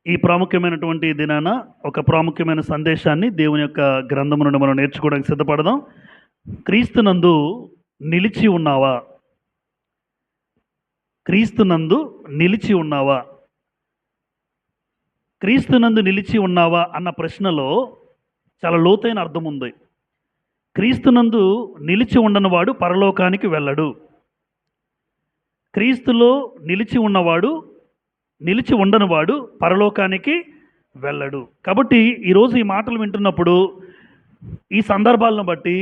ఈ ప్రాముఖ్యమైనటువంటి దినాన ఒక ప్రాముఖ్యమైన సందేశాన్ని దేవుని యొక్క గ్రంథము నుండి మనం నేర్చుకోవడానికి సిద్ధపడదాం. క్రీస్తునందు నిలిచి ఉన్నావా? క్రీస్తునందు నిలిచి ఉన్నావా? క్రీస్తునందు నిలిచి ఉన్నావా అన్న ప్రశ్నలో చాలా లోతైన అర్థం ఉంది. క్రీస్తునందు నిలిచి ఉండనివాడు పరలోకానికి వెళ్ళడు. క్రీస్తులో నిలిచి ఉన్నవాడు, నిలిచి ఉండనివాడు పరలోకానికి వెళ్ళడు. కాబట్టి ఈరోజు ఈ మాటలు వింటున్నప్పుడు ఈ సందర్భాలను బట్టి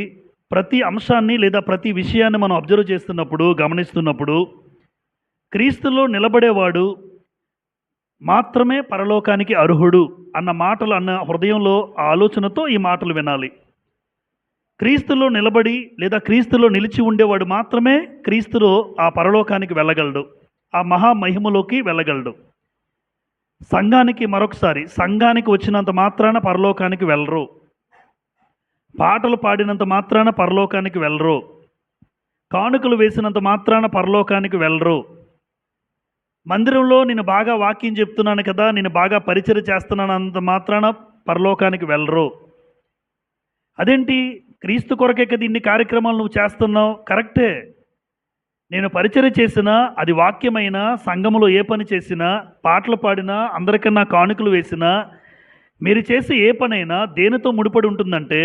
ప్రతి అంశాన్ని లేదా ప్రతి విషయాన్ని మనం అబ్జర్వ్ చేస్తున్నప్పుడు, గమనిస్తున్నప్పుడు క్రీస్తులో నిలబడేవాడు మాత్రమే పరలోకానికి అర్హుడు అన్న మాటలు అన్న హృదయంలో ఆలోచనతో ఈ మాటలు వినాలి. క్రీస్తులో నిలబడి లేదా క్రీస్తులో నిలిచి ఉండేవాడు మాత్రమే క్రీస్తులో ఆ పరలోకానికి వెళ్ళగలడు, ఆ మహామహిమలోకి వెళ్ళగలడు. సంఘానికి వచ్చినంత మాత్రాన పరలోకానికి వెళ్ళరు. పాటలు పాడినంత మాత్రాన పరలోకానికి వెళ్ళరు. కానుకలు వేసినంత మాత్రాన పరలోకానికి వెళ్ళరు. మందిరంలో నేను బాగా వాక్యం చెప్తున్నాను కదా, నేను బాగా పరిచయం చేస్తున్నాను అంత మాత్రాన పరలోకానికి వెళ్ళరు. అదేంటి, క్రీస్తు కొరకే కదా ఇన్ని కార్యక్రమాలు నువ్వు చేస్తున్నావు? కరెక్టే. నేను పరిచయం చేసినా, అది వాక్యమైనా, సంఘములో ఏ పని చేసినా, పాటలు పాడినా, అందరికన్నా కానుకలు వేసినా, మీరు చేసే ఏ పనైనా దేనితో ముడిపడి ఉంటుందంటే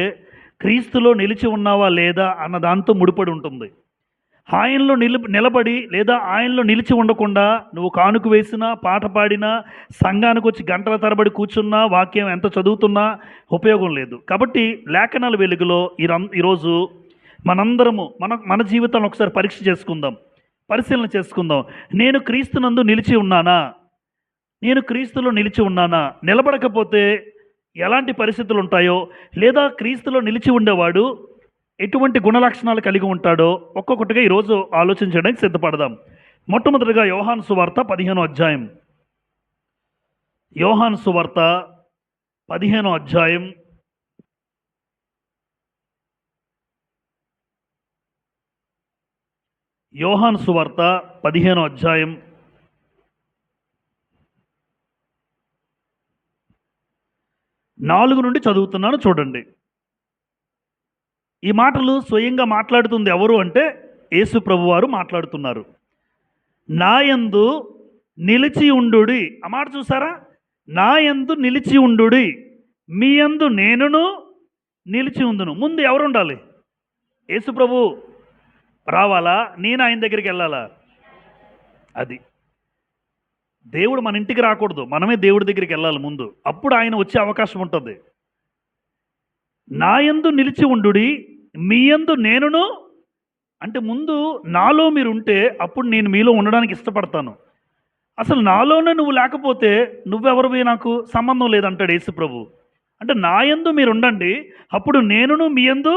క్రీస్తులో నిలిచి ఉన్నావా లేదా అన్న దాంతో ముడిపడి ఉంటుంది. ఆయనలో నిలబడి లేదా ఆయనలో నిలిచి ఉండకుండా నువ్వు కానుక వేసినా, పాట పాడినా, సంఘానికి వచ్చి గంటల తరబడి కూర్చున్నా, వాక్యం ఎంత చదువుతున్నా ఉపయోగం లేదు. కాబట్టి లేఖనాల వెలుగులో ఈరోజు మనందరము మన జీవితాన్ని ఒకసారి పరీక్ష చేసుకుందాం, పరిశీలన చేసుకుందాం. నేను క్రీస్తునందు నిలిచి ఉన్నానా? నేను క్రీస్తులో నిలిచి ఉన్నానా? నిలబడకపోతే ఎలాంటి పరిస్థితులు ఉంటాయో, లేదా క్రీస్తులో నిలిచి ఉండేవాడు ఎటువంటి గుణలక్షణాలు కలిగి ఉంటాడో ఒక్కొక్కటిగా ఈరోజు ఆలోచించడానికి సిద్ధపడదాం. మొట్టమొదటిగా యోహాను సువార్త 15వ అధ్యాయం. యోహాను సువార్త 15వ అధ్యాయం యోహాను సువార్త 15వ అధ్యాయం 4 నుండి చదువుతున్నాను, చూడండి. ఈ మాటలు స్వయంగా మాట్లాడుతుంది ఎవరు అంటే యేసు ప్రభువారు మాట్లాడుతున్నారు. నాయందు నిలిచి ఉండుడి. ఆ మాట చూసారా? నాయందు నిలిచి ఉండుడి, మీ యందు నేనును నిలిచి ఉందును. ముందు ఎవరు ఉండాలి? యేసు ప్రభు రావాలా? నేను ఆయన దగ్గరికి వెళ్ళాలా? అది దేవుడు మన ఇంటికి రాకూడదు, మనమే దేవుడి దగ్గరికి వెళ్ళాలి ముందు. అప్పుడు ఆయన వచ్చే అవకాశం ఉంటుంది. నాయందు నిలిచి ఉండుడి, మీ యందు నేనును, అంటే ముందు నాలో మీరు ఉంటే అప్పుడు నేను మీలో ఉండడానికి ఇష్టపడతాను. అసలు నాలోనే నువ్వు లేకపోతే నువ్వెవరివి, నాకు సంబంధం లేదంటాడు యేసు ప్రభు. అంటే నాయందు మీరు ఉండండి, అప్పుడు నేనును మీ యందు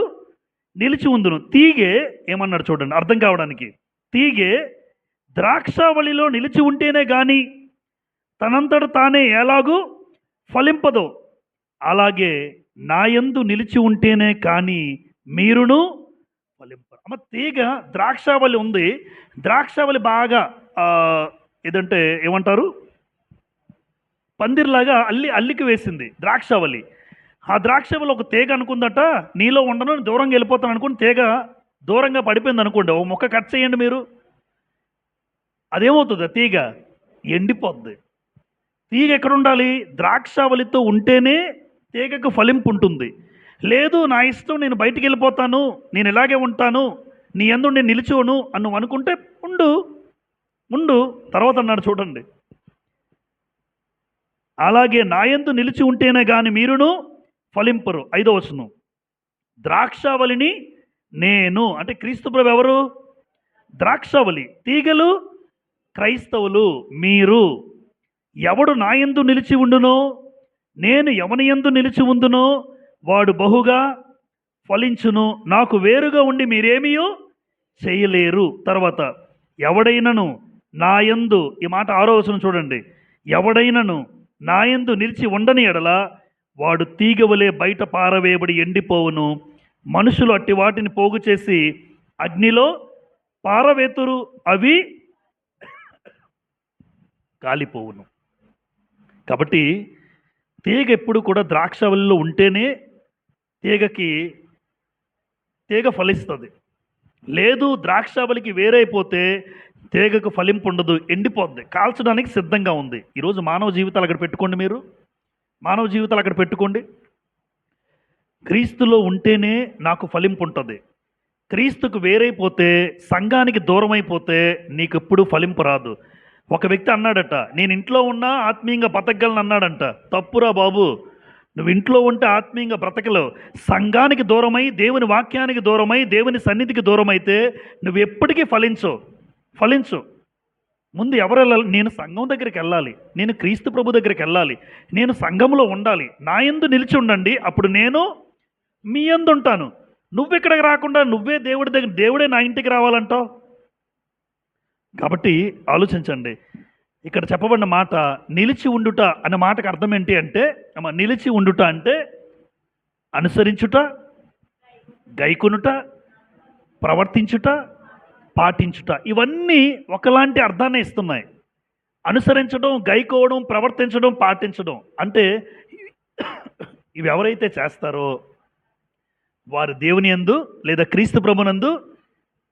నిలిచి ఉందును. తీగే ఏమన్నాడు చూడండి అర్థం కావడానికి. తీగే ద్రాక్షావళిలో నిలిచి ఉంటేనే కానీ తనంతట తానే ఎలాగూ ఫలింపదో, అలాగే నాయందు నిలిచి ఉంటేనే కానీ మీరును ఫలింపరు. అమ్మ, తీగ ద్రాక్షావళి ఉంది, ద్రాక్షావళి బాగా ఏదంటే ఏమంటారు, పందిర్లాగా అల్లికి వేసింది ద్రాక్షావళి. ఆ ద్రాక్షావళి ఒక తీగ అనుకుందట, నీలో ఉండను, దూరంగా వెళ్ళిపోతాను అనుకుని తీగ దూరంగా పడిపోయింది అనుకోండి. ఓ మొక్క కట్ చేయండి మీరు, అదేమవుతుంది? తీగ ఎండిపోద్ది. తీగ ఎక్కడ ఉండాలి? ద్రాక్షావళితో ఉంటేనే తీగకు ఫలింపు ఉంటుంది. లేదు నా ఇష్టం, నేను బయటికి వెళ్ళిపోతాను, నేను ఇలాగే ఉంటాను, నీ యందు నేను నిలిచోను అని నువ్వు అనుకుంటే ఉండు. తర్వాత అన్నాడు చూడండి, అలాగే నా యందు నిలిచి ఉంటేనే కానీ మీరును ఫలింపరు. 5వ వచనం, ద్రాక్షావళిని నేను, అంటే క్రీస్తు ప్రభు ఎవరు? ద్రాక్షావళి. తీగలు క్రైస్తవులు, మీరు. ఎవడు నా యందు నిలిచి ఉండునో, నేను ఎవని యందు నిలిచి ఉందునో వాడు బహుగా ఫలించును. నాకు వేరుగా ఉండి మీరేమీ చేయలేరు. తర్వాత, ఎవడైనను నా యందు, ఈ మాట 6వ వచనం చూడండి, ఎవడైనను నా యందు నిలిచి ఉండని ఎడల వాడు తీగవలే బయట పారవేయబడి ఎండిపోవును. మనుషులు అట్టి వాటిని పోగు చేసి అగ్నిలో పారవేతురు, అవి కాలిపోవును. కాబట్టి తీగ ఎప్పుడు కూడా ద్రాక్షవల్లిలో ఉంటేనే తీగకి తీగ ఫలిస్తుంది. లేదు ద్రాక్షావళికి వేరైపోతే తీగకు ఫలింపు ఉండదు, ఎండిపోద్ది, కాల్చడానికి సిద్ధంగా ఉంది. ఈరోజు మానవ జీవితాలు అక్కడ పెట్టుకోండి, మీరు మానవ జీవితాలు అక్కడ పెట్టుకోండి. క్రీస్తులో ఉంటేనే నాకు ఫలింపు ఉంటుంది. క్రీస్తుకు వేరైపోతే, సంఘానికి దూరం అయిపోతే నీకు ఎప్పుడు ఫలింపు రాదు. ఒక వ్యక్తి అన్నాడట, నేను ఇంట్లో ఉన్నా ఆత్మీయంగా బతకగలను అన్నాడంట. తప్పురా బాబు, నువ్వు ఇంట్లో ఉంటే ఆత్మీయంగా బ్రతకలేవు. సంఘానికి దూరమై, దేవుని వాక్యానికి దూరమై, దేవుని సన్నిధికి దూరమైతే నువ్వు ఎప్పటికీ ఫలించు. ముందు ఎవరు వెళ్ళాలి? నేను సంఘం దగ్గరికి వెళ్ళాలి, నేను క్రీస్తు ప్రభు దగ్గరికి వెళ్ళాలి, నేను సంఘంలో ఉండాలి. నా యందు నిలిచి ఉండండి, అప్పుడు నేను మీ యందు ఉంటాను. నువ్వు ఇక్కడికి రాకుండా నువ్వే దేవుడి దగ్గర, దేవుడే నా ఇంటికి రావాలంటావు. కాబట్టి ఆలోచించండి. ఇక్కడ చెప్పబడిన మాట నిలిచి ఉండుట అనే మాటకు అర్థం ఏంటి అంటే, నిలిచి ఉండుట అంటే అనుసరించుట, గైకొనుట, ప్రవర్తించుట, పాటించుట. ఇవన్నీ ఒకలాంటి అర్థాన్ని ఇస్తున్నాయి. అనుసరించడం, గైకోవడం, ప్రవర్తించడం, పాటించడం అంటే ఇవి ఎవరైతే చేస్తారో వారు దేవుని యందు లేదా క్రీస్తు ప్రభునందు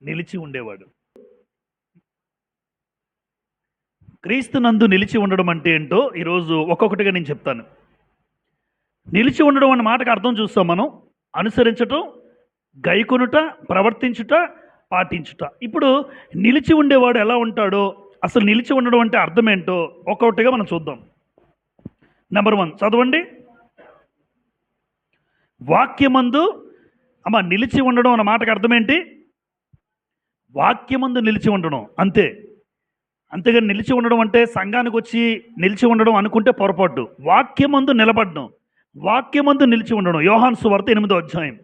నిలిచి ఉండేవాడు. క్రీస్తునందు నిలిచి ఉండడం అంటే ఏంటో ఈరోజు ఒక్కొక్కటిగా నేను చెప్తాను. నిలిచి ఉండడం అన్న మాటకు అర్థం చూస్తాం మనం. అనుసరించటం, గైకొనుట, ప్రవర్తించుట, పాటించుట. ఇప్పుడు నిలిచి ఉండేవాడు ఎలా ఉంటాడో, అసలు నిలిచి ఉండడం అంటే అర్థం ఏంటో ఒక్కొక్కటిగా మనం చూద్దాం. నెంబర్ 1 చదవండి. వాక్యమందు నిలిచి ఉండడం అన్న మాటకు అర్థం ఏంటి? వాక్యమందు నిలిచి ఉండడం, అంతేగాని నిలిచి ఉండడం అంటే సంఘానికి వచ్చి నిలిచి ఉండడం అనుకుంటే పొరపాటు. వాక్యమందు నిలబడడం, వాక్యమందు నిలిచి ఉండడం. యోహాను సువార్త 8వ అధ్యాయం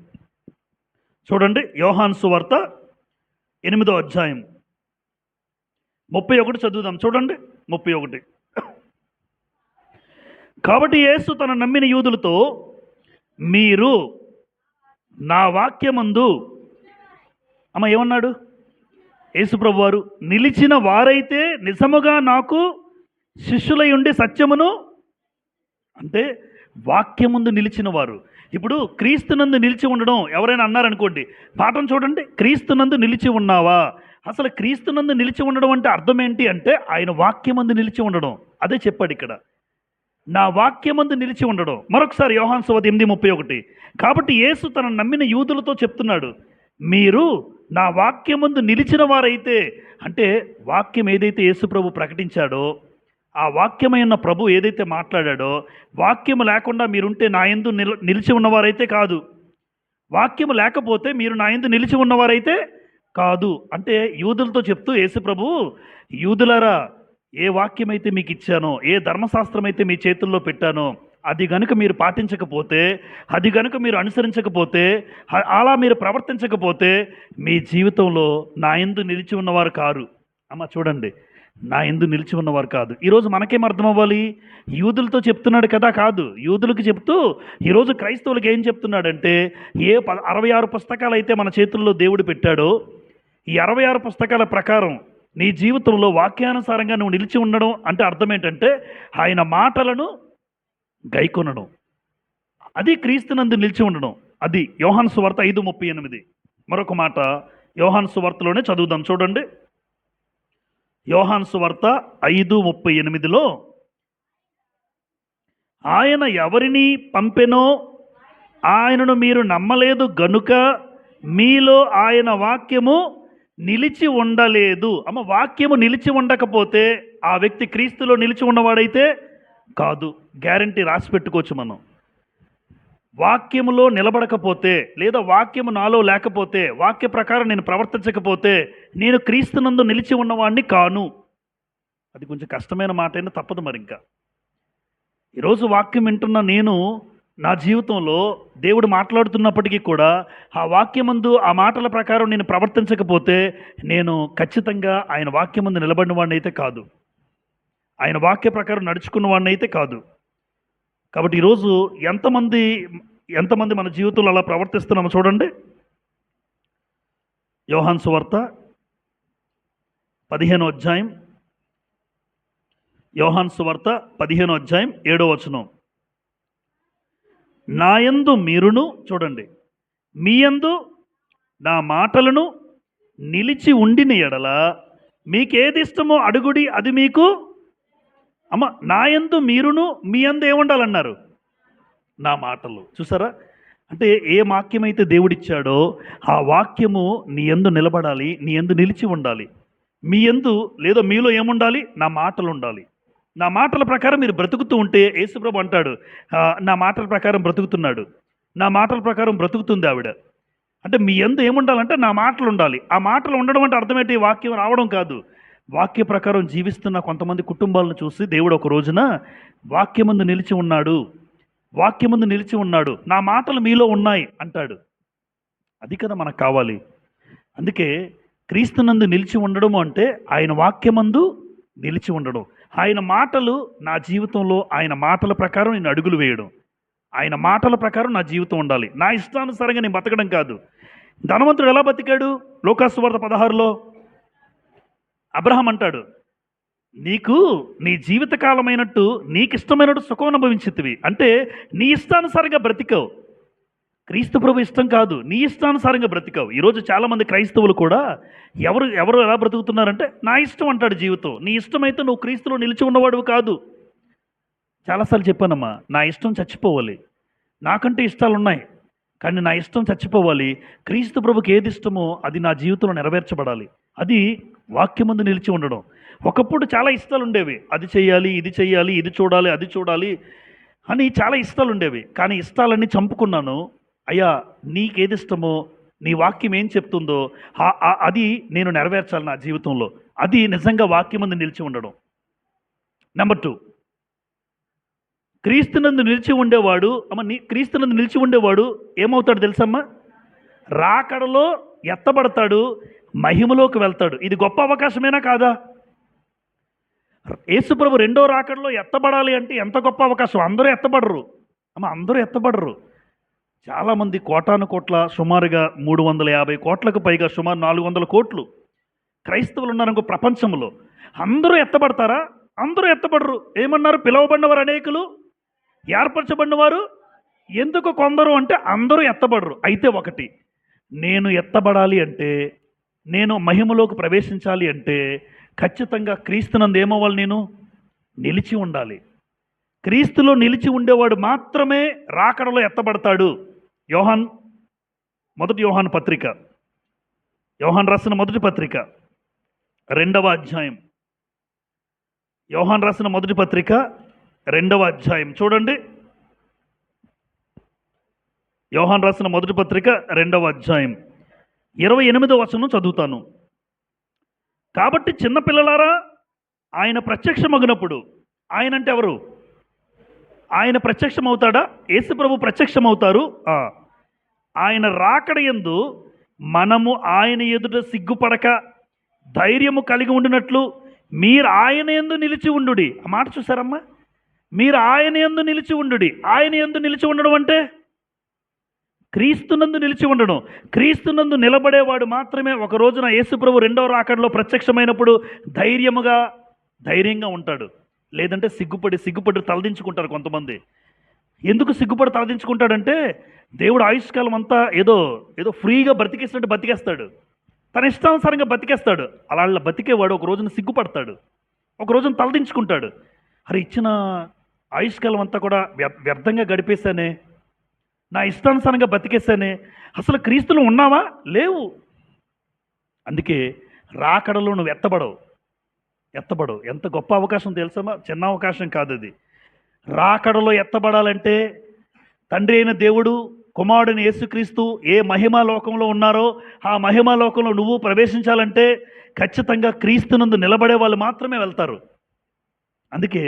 చూడండి. యోహాను సువార్త 8వ అధ్యాయం 31 చదువుదాం. చూడండి 31. కాబట్టి యేసు తన నమ్మిన యూదులతో, మీరు నా వాక్యమందు ఏమన్నాడు? యేసుప్రభు వారు నిలిచిన వారైతే నిజముగా నాకు శిష్యులై ఉండి సత్యమును, అంటే వాక్యముందు నిలిచిన వారు. ఇప్పుడు క్రీస్తునందు నిలిచి ఉండడం ఎవరైనా అన్నారనుకోండి, పాఠం చూడండి. క్రీస్తునందు నిలిచి ఉన్నావా? అసలు క్రీస్తునందు నిలిచి ఉండడం అంటే అర్థం ఏంటి అంటే ఆయన వాక్యమందు నిలిచి ఉండడం. అదే చెప్పాడు ఇక్కడ, నా వాక్యమందు నిలిచి ఉండడం. మరొకసారి యోహాను సువార్త 8:31. కాబట్టి యేసు తన నమ్మిన యూదులతో చెప్తున్నాడు, మీరు నా వాక్యమందు నిలిచిన వారైతే, అంటే వాక్యం ఏదైతే యేసు ప్రభు ప్రకటించాడో, ఆ వాక్యమైన ప్రభు ఏదైతే మాట్లాడాడో, వాక్యము లేకుండా మీరుంటే నా యందు నిలిచి ఉన్నవారైతే కాదు. వాక్యము లేకపోతే మీరు నా యందు నిలిచి ఉన్నవారైతే కాదు. అంటే యూదులతో చెప్తూ యేసు ప్రభు, యూదులారా, ఏ వాక్యం అయితే మీకు ఇచ్చానో, ఏ ధర్మశాస్త్రం అయితే మీ చేతుల్లో పెట్టానో, అది గనుక మీరు పాటించకపోతే, అది గనుక మీరు అనుసరించకపోతే, అలా మీరు ప్రవర్తించకపోతే మీ జీవితంలో నా యందు నిలిచి ఉన్నవారు కారు. చూడండి, నా యందు నిలిచి ఉన్నవారు కాదు. ఈరోజు మనకేం అర్థం అవ్వాలి? యూదులతో చెప్తున్నాడు కదా, కాదు. యూదులకు చెప్తూ ఈరోజు క్రైస్తవులకు ఏం చెప్తున్నాడంటే, ఏ 66 పుస్తకాలు అయితే మన చేతుల్లో దేవుడు పెట్టాడో, ఈ 66 పుస్తకాల ప్రకారం నీ జీవితంలో వాక్యానుసారంగా నువ్వు నిలిచి ఉండడం అంటే అర్థం ఏంటంటే ఆయన మాటలను గైకొనడం. అది క్రీస్తునందు నిలిచి ఉండడం. అది యోహాను సువార్త 5:38. మరొక మాట యోహాను సువార్తలోనే చదువుదాం. చూడండి, యోహాను సువార్త 5:38లో, ఆయన ఎవరిని పంపెనో ఆయనను మీరు నమ్మలేదు గనుక మీలో ఆయన వాక్యము నిలిచి ఉండలేదు. వాక్యము నిలిచి ఉండకపోతే ఆ వ్యక్తి క్రీస్తులో నిలిచి ఉన్నవాడైతే కాదు. గ్యారంటీ రాసి పెట్టుకోవచ్చు మనం. వాక్యములో నిలబడకపోతే, లేదా వాక్యము నాలో లేకపోతే, వాక్య ప్రకారం నేను ప్రవర్తించకపోతే నేను క్రీస్తునందు నిలిచి ఉన్నవాడిని కాను. అది కొంచెం కష్టమైన మాట అయినా తప్పదు. మరి ఇంకా ఈరోజు వాక్యం వింటున్న నేను, నా జీవితంలో దేవుడు మాట్లాడుతున్నప్పటికీ కూడా ఆ వాక్యమందు, ఆ మాటల ప్రకారం నేను ప్రవర్తించకపోతే నేను ఖచ్చితంగా ఆయన వాక్యమందు నిలబడిన వాడిని అయితే కాదు, ఆయన వాక్య ప్రకారం నడుచుకున్న వాడిని అయితే కాదు. కాబట్టి ఈరోజు ఎంతమంది మన జీవితంలో అలా ప్రవర్తిస్తున్నామో చూడండి. యోహాను సువార్త 15వ అధ్యాయం యోహాను సువార్త 15వ అధ్యాయం 7వ వచనం. నాయందు మీరును, చూడండి, మీయందు నా మాటలను నిలిచి ఉండిన ఎడల మీకేది ఇష్టమో అడుగుడి, అది మీకు. అమ్మ, నాయందు మీరును, మీ యందు ఏముండాలన్నారు? నా మాటలు. చూసారా? అంటే ఏ వాక్యమైతే దేవుడిచ్చాడో ఆ వాక్యము నీ యందు నిలబడాలి, నీ యందు నిలిచి ఉండాలి. మీ యందు లేదా మీలో ఏముండాలి? నా మాటలు ఉండాలి. నా మాటల ప్రకారం మీరు బ్రతుకుతూ ఉంటే, యేసుప్రభు అంటాడు, నా మాటల ప్రకారం బ్రతుకుతున్నాడు, నా మాటల ప్రకారం బ్రతుకుతుంది ఆవిడ. అంటే మీ యందు ఏముండాలంటే నా మాటలు ఉండాలి. ఆ మాటలు ఉండడం అంటే అర్థమేంటి? వాక్యం రావడం కాదు. వాక్య ప్రకారం జీవిస్తున్న కొంతమంది కుటుంబాలను చూసి దేవుడు ఒక రోజున వాక్యమందు నిలిచి ఉన్నాడు, వాక్యమందు నిలిచి ఉన్నాడు, నా మాటలు మీలో ఉన్నాయి అంటాడు. అది కదా మనకు కావాలి. అందుకే క్రీస్తునందు నిలిచి ఉండడం అంటే ఆయన వాక్యమందు నిలిచి ఉండడం, ఆయన మాటలు నా జీవితంలో, ఆయన మాటల ప్రకారం నేను అడుగులు వేయడం, ఆయన మాటల ప్రకారం నా జీవితం ఉండాలి. నా ఇష్టానుసారంగా నేను బతకడం కాదు. ధనవంతుడు ఎలా బతికాడు? లోకాసు వార్త 16లో అబ్రహాం అంటాడు, నీకు నీ జీవితకాలమైనట్టు నీకు ఇష్టమైనట్టు సుఖం అనుభవించితివి. అంటే నీ ఇష్టానుసారంగా బ్రతికావు. క్రీస్తు ప్రభు ఇష్టం కాదు, నీ ఇష్టానుసారంగా బ్రతికావు. ఈరోజు చాలామంది క్రైస్తవులు కూడా ఎవరు ఎలా బ్రతుకుతున్నారంటే నా ఇష్టం అంటాడు జీవితం. నీ ఇష్టమైతే నువ్వు క్రీస్తులో నిలిచి ఉన్నవాడు కాదు. చాలాసార్లు చెప్పానమ్మా, నా ఇష్టం చచ్చిపోవాలి. నాకంటే ఇష్టాలు ఉన్నాయి, కానీ నా ఇష్టం చచ్చిపోవాలి. క్రీస్తు ప్రభుకి ఏది ఇష్టమో అది నా జీవితంలో నెరవేర్చబడాలి. అది వాక్యమందు నిలిచి ఉండడం. ఒకప్పుడు చాలా ఇష్టాలు ఉండేవి, అది చేయాలి, ఇది చేయాలి, ఇది చూడాలి, అది చూడాలి అని చాలా ఇష్టాలు ఉండేవి. కానీ ఇష్టాలన్నీ చంపుకున్నాను. అయ్యా, నీకేది ఇష్టమో, నీ వాక్యం ఏం చెప్తుందో అది నేను నెరవేర్చాలి నా జీవితంలో. అది నిజంగా వాక్యమందు నిలిచి ఉండడం. నెంబర్ 2, క్రీస్తునందు నిలిచి ఉండేవాడు, క్రీస్తునందు నిలిచి ఉండేవాడు ఏమవుతాడు తెలుసమ్మా? రాకడలో ఎత్తబడతాడు, మహిమలోకి వెళ్తాడు. ఇది గొప్ప అవకాశమేనా కాదా? యేసుప్రభు రెండో రాకడలో ఎత్తబడాలి అంటే ఎంత గొప్ప అవకాశం. అందరూ ఎత్తబడరు అందరూ ఎత్తబడరు. చాలామంది కోటాను కోట్ల, సుమారుగా 350 కోట్లకు పైగా, సుమారు 400 కోట్లు క్రైస్తవులు ఉన్నారనుకో ప్రపంచంలో. అందరూ ఎత్తబడతారా? అందరూ ఎత్తబడరు. ఏమన్నారు? పిలువబడినవారు అనేకులు, ఏర్పరచబడిన వారు ఎందుకు కొందరు అంటే అందరూ ఎత్తబడరు. అయితే ఒకటి, నేను ఎత్తబడాలి అంటే, నేను మహిమలోకి ప్రవేశించాలి అంటే ఖచ్చితంగా క్రీస్తునందు ఏమవ్వాలి? నేను నిలిచి ఉండాలి. క్రీస్తులో నిలిచి ఉండేవాడు మాత్రమే రాకడలో ఎత్తబడతాడు. మొదటి యోహాను పత్రిక, యోహాను రాసిన మొదటి పత్రిక 2వ అధ్యాయం, యోహాను రాసిన మొదటి పత్రిక 2వ అధ్యాయం చూడండి. యోహాను రాసిన మొదటి పత్రిక 2వ అధ్యాయం 28వ వచనం చదువుతాను. కాబట్టి చిన్నపిల్లలారా, ఆయన ప్రత్యక్షమగినప్పుడు, ఆయన అంటే ఎవరు? ఆయన ప్రత్యక్షమవుతాడా? యేసుప్రభు ప్రత్యక్షమవుతారు. ఆయన రాకడయందు మనము ఆయన ఎదుట సిగ్గుపడక ధైర్యము కలిగి ఉండినట్లు మీరు ఆయన యందు నిలిచి ఉండుడి. ఆ మాట చూసారమ్మా? మీరు ఆయన యందు నిలిచి ఉండుడి. ఆయన యందు నిలిచి ఉండడం అంటే క్రీస్తునందు నిలిచి ఉండడం. క్రీస్తునందు నిలబడేవాడు మాత్రమే ఒక రోజున యేసుప్రభు రెండవ రాకడలో ప్రత్యక్షమైనప్పుడు ధైర్యంగా ఉంటాడు. లేదంటే సిగ్గుపడి తలదించుకుంటారు కొంతమంది. ఎందుకు సిగ్గుపడి తలదించుకుంటాడంటే, దేవుడు ఆయుష్కాలం అంతా ఏదో ఫ్రీగా బ్రతికేసినట్టు బతికేస్తాడు, తన ఇష్టానుసారంగా బతికేస్తాడు. అలా బతికేవాడు ఒక రోజున సిగ్గుపడతాడు, ఒక రోజున తలదించుకుంటాడు. అరే, ఇచ్చిన ఆయుష్కాలం అంతా కూడా వ్యర్థంగా గడిపేశానే, నా ఇష్టానుసారంగా బతికేశానే, అసలు క్రీస్తులో ఉన్నావా? లేవు. అందుకే రాకడలో నువ్వు ఎత్తబడవు. ఎంత గొప్ప అవకాశం తెలుసమ్మా? చిన్న అవకాశం కాదు అది. రాకడలో ఎత్తబడాలంటే తండ్రి అయిన దేవుడు, కుమారుడైన యేసుక్రీస్తు ఏ మహిమా లోకంలో ఉన్నారో ఆ మహిమా లోకంలో నువ్వు ప్రవేశించాలంటే ఖచ్చితంగా క్రీస్తునందు నిలబడే వాళ్ళు మాత్రమే వెళ్తారు. అందుకే